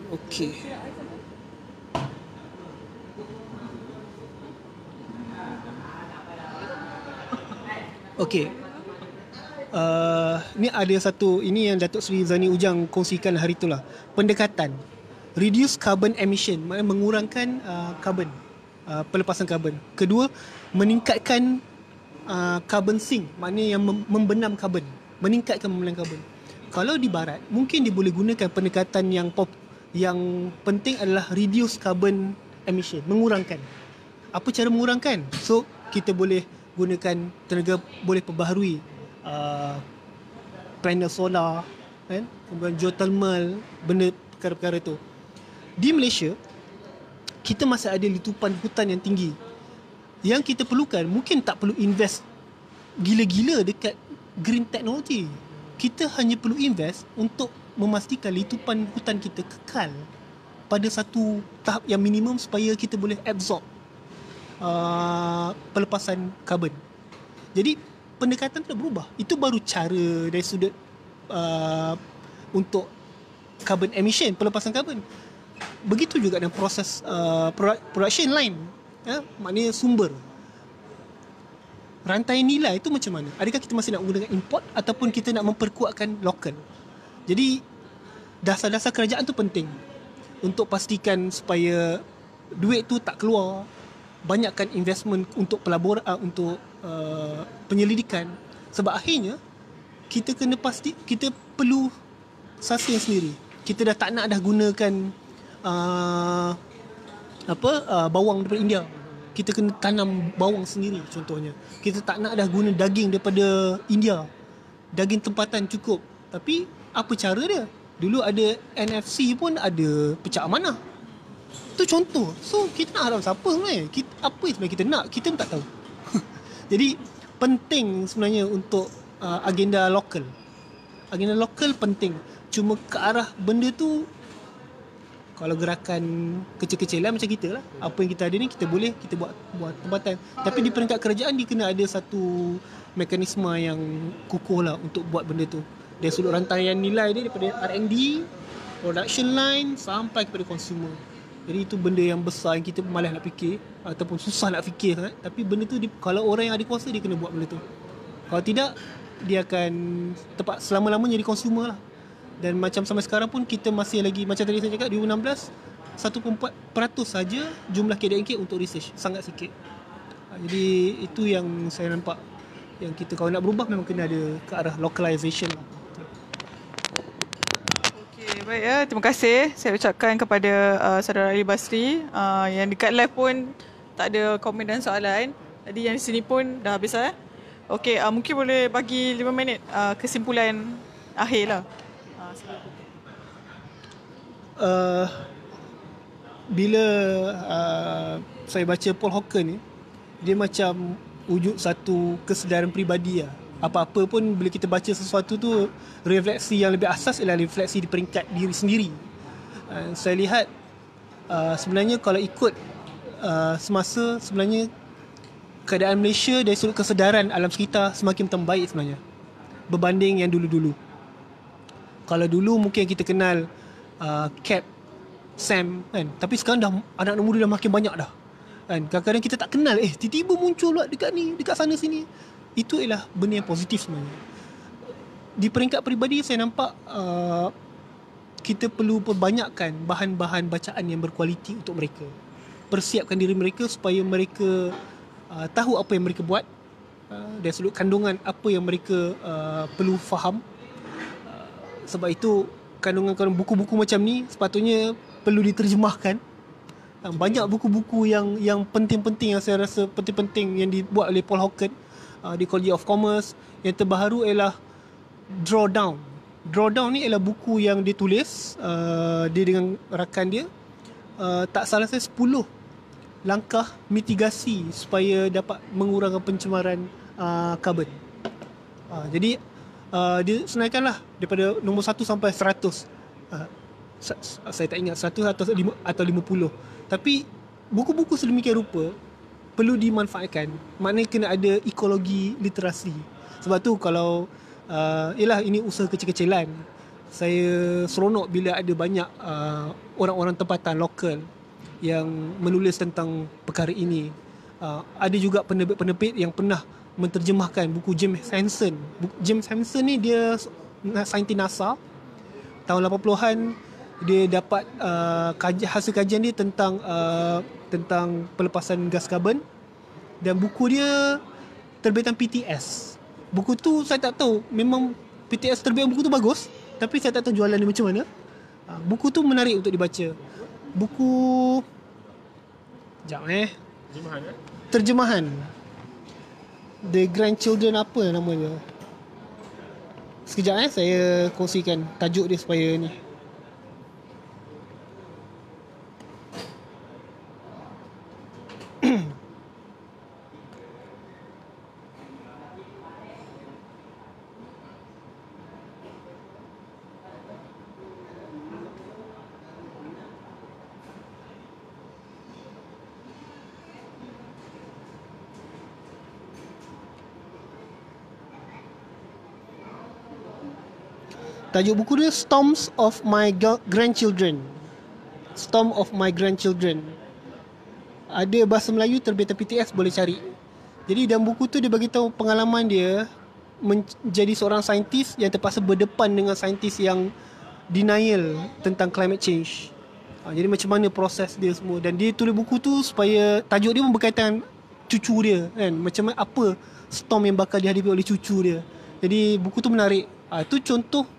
Okey. Okey. Ni ada satu, ini yang Datuk Seri Zani Ujang kongsikan hari itulah. Pendekatan reduce carbon emission, maknanya mengurangkan carbon, pelepasan karbon. Kedua, meningkatkan carbon sink, maknanya yang membenam karbon, meningkatkan membenam karbon. Kalau di barat mungkin dia boleh gunakan pendekatan yang penting adalah reduce carbon emission, mengurangkan. Apa cara mengurangkan? So kita boleh gunakan tenaga boleh perbaharui, panel solar kan, kemudian geothermal, benda perkara-perkara tu. Di Malaysia kita masih ada letupan hutan yang tinggi. Yang kita perlukan, mungkin tak perlu invest gila-gila dekat green technology. Kita hanya perlu invest untuk memastikan letupan hutan kita kekal pada satu tahap yang minimum supaya kita boleh absorb pelepasan karbon. Jadi pendekatan telah berubah. Itu baru cara dari sudut untuk carbon emission, pelepasan karbon. Begitu juga dengan proses production line, maknanya sumber. Rantai nilai itu macam mana? Adakah kita masih nak menggunakan import ataupun kita nak memperkuatkan lokal? Jadi dasar-dasar kerajaan tu penting untuk pastikan supaya duit tu tak keluar. Banyakkan investment untuk pelaburan, untuk penyelidikan. Sebab akhirnya kita kena kita perlu sustain sendiri. Kita dah tak nak dah gunakan bawang daripada India. Kita kena tanam bawang sendiri contohnya. Kita tak nak dah guna daging daripada India. Daging tempatan cukup. Tapi apa cara dia? Dulu ada NFC pun ada pecah amanah. Itu contoh. So kita nak harap siapa sebenarnya? Apa yang sebenarnya kita nak? Kita pun tak tahu. Jadi penting sebenarnya untuk agenda lokal. Agenda lokal penting. Cuma ke arah benda tu, kalau gerakan kecil-kecilan macam kita lah, apa yang kita ada ni kita boleh, kita buat tempatan. Tapi di peringkat kerajaan dia kena ada satu mekanisme yang kukuh lah untuk buat benda tu. Dari sudut rantaian nilai dia, daripada R&D, production line sampai kepada consumer. Jadi itu benda yang besar yang kita malas nak fikir ataupun susah nak fikir kan? Tapi benda tu kalau orang yang ada kuasa dia kena buat benda tu. Kalau tidak, dia akan selama-lamanya jadi consumer lah. Dan macam sampai sekarang pun kita masih lagi, macam tadi saya cakap, 2016 1.4% saja jumlah KDNK untuk research, sangat sikit. Jadi itu yang saya nampak, yang kita kalau nak berubah memang kena ada ke arah localization lah. Okey, baik ya, terima kasih saya ucapkan kepada saudara Ali Basri. Yang dekat live pun tak ada komen dan soalan. Jadi yang di sini pun dah habis lah. Okey, mungkin boleh bagi 5 minit kesimpulan akhir lah. bila saya baca Paul Hawken ni, dia macam wujud satu kesedaran peribadi lah. Apa-apa pun bila kita baca sesuatu tu, refleksi yang lebih asas ialah refleksi di peringkat diri sendiri. Saya lihat sebenarnya kalau ikut semasa, sebenarnya keadaan Malaysia dari sudut kesedaran alam sekitar semakin membaik sebenarnya berbanding yang dulu-dulu. Kalau dulu mungkin kita kenal Cap, Sam kan, tapi sekarang dah anak-anak muda dah makin banyak dah kan. Kadang-kadang kita tak kenal, tiba-tiba muncul pula dekat ni, dekat sana sini. Itu ialah benda yang positif sebenarnya. Di peringkat peribadi saya nampak kita perlu perbanyakkan bahan-bahan bacaan yang berkualiti untuk mereka. Persiapkan diri mereka supaya mereka tahu apa yang mereka buat, dari sudut kandungan apa yang mereka perlu faham. Sebab itu kandungan buku-buku macam ni sepatutnya perlu diterjemahkan. Banyak buku-buku yang penting-penting, yang saya rasa penting-penting yang dibuat oleh Paul Hawken di College of Commerce. Yang terbaru ialah Drawdown. Drawdown ni ialah buku yang dia tulis dia dengan rakan dia, tak salah saya 10 langkah mitigasi supaya dapat mengurangkan pencemaran karbon. Jadi dia senaraikanlah daripada nombor 1 sampai 100. Saya tak ingat 100 atau 50. Tapi buku-buku sedemikian rupa perlu dimanfaatkan. Maknanya kena ada ekologi literasi. Sebab tu kalau ialah ini usaha kecil-kecilan, saya seronok bila ada banyak orang-orang tempatan lokal yang menulis tentang perkara ini. Ada juga penerbit-penerbit yang pernah menterjemahkan buku James Hansen. James Hansen ni dia saintis NASA. Tahun 80-an dia dapat hasil kajian dia tentang pelepasan gas karbon, dan buku dia terbitan PTS. Buku tu saya tak tahu, memang PTS terbitan buku tu bagus, tapi saya tak tahu jualan dia macam mana. Buku tu menarik untuk dibaca. Buku terjemahan The Grandchildren, apa nama dia? Sekejap saya kongsikan tajuk dia supaya ni. Tajuk buku dia Storms of My Grandchildren. Storm of My Grandchildren. Ada bahasa Melayu terbitan PTS, boleh cari. Jadi dalam buku tu dia bagi tahu pengalaman dia menjadi seorang saintis yang terpaksa berdepan dengan saintis yang denial tentang climate change. Jadi macam mana proses dia semua, dan dia tulis buku tu supaya tajuk dia pun berkaitan cucu dia kan, macam mana apa storm yang bakal dihadapi oleh cucu dia. Jadi buku tu menarik. Itu contoh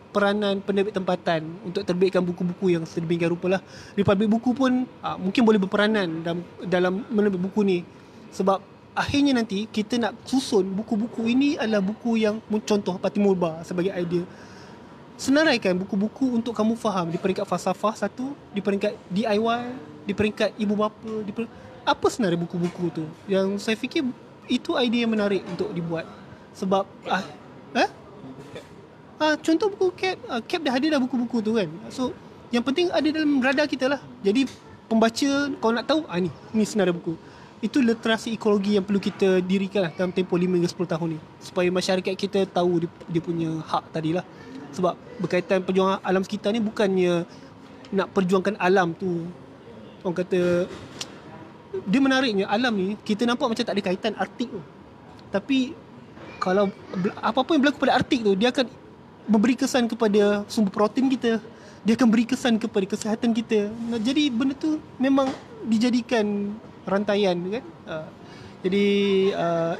peranan penerbit tempatan untuk terbitkan buku-buku yang sedemikian rupa lah. Republic Buku pun mungkin boleh berperanan dalam menerbit buku ni, sebab akhirnya nanti kita nak susun buku-buku ini adalah buku yang contoh Parti Murba sebagai idea. Senaraikan buku-buku untuk kamu faham di peringkat falsafah satu, di peringkat DIY, di peringkat ibu bapa, apa senarai buku-buku tu. Yang saya fikir itu idea yang menarik untuk dibuat. Sebab contoh buku Cap dah ada dah buku-buku tu kan. So yang penting ada dalam radar kita lah. Jadi pembaca kalau nak tahu ni senarai buku. Itu literasi ekologi yang perlu kita dirikan lah dalam tempoh 5 hingga 10 tahun ni, supaya masyarakat kita tahu dia punya hak tadilah. Sebab berkaitan perjuangan alam sekitar ni bukannya nak perjuangkan alam tu. Orang kata dia menariknya alam ni kita nampak macam tak ada kaitan Arktik tu. Tapi kalau apa-apa yang berlaku pada Arktik tu, dia akan memberi kesan kepada sumber protein kita, dia akan beri kesan kepada kesihatan kita. Jadi benda tu memang dijadikan rantaian kan. Jadi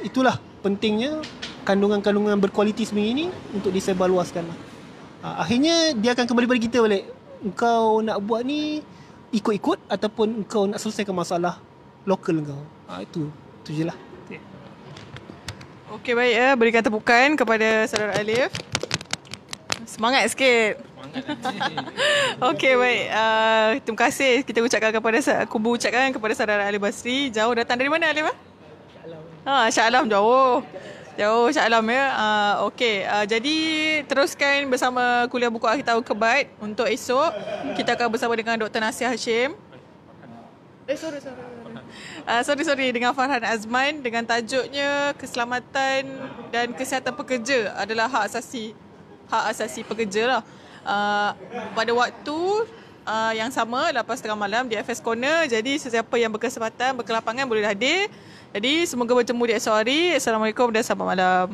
itulah pentingnya kandungan-kandungan berkualiti sebegini ni untuk disebarluaskan. Akhirnya dia akan kembali pada kita balik. Engkau nak buat ni ikut-ikut ataupun engkau nak selesaikan masalah lokal engkau. Itu je lah. Okey, baik berikan tepukan kepada saudara Alif. Semangat sikit. Okey, baik. Terima kasih kita ucapkan kepada saudara Ali Basri. Jauh datang dari mana, Alim? Shah Alam jauh. Jauh Shah Alam ya. Okey, jadi teruskan bersama kuliah buku akhir tahun Kebat. Untuk esok kita akan bersama dengan Dr. Nasir Hashim. Sorry dengan Farhan Azman dengan tajuknya keselamatan dan kesihatan pekerja adalah hak asasi pekerja lah. Pada waktu yang sama 8.30 malam di FS Corner. Jadi sesiapa yang berkesempatan berkelapangan boleh hadir. Jadi semoga bertemu di esok hari. Assalamualaikum dan selamat malam.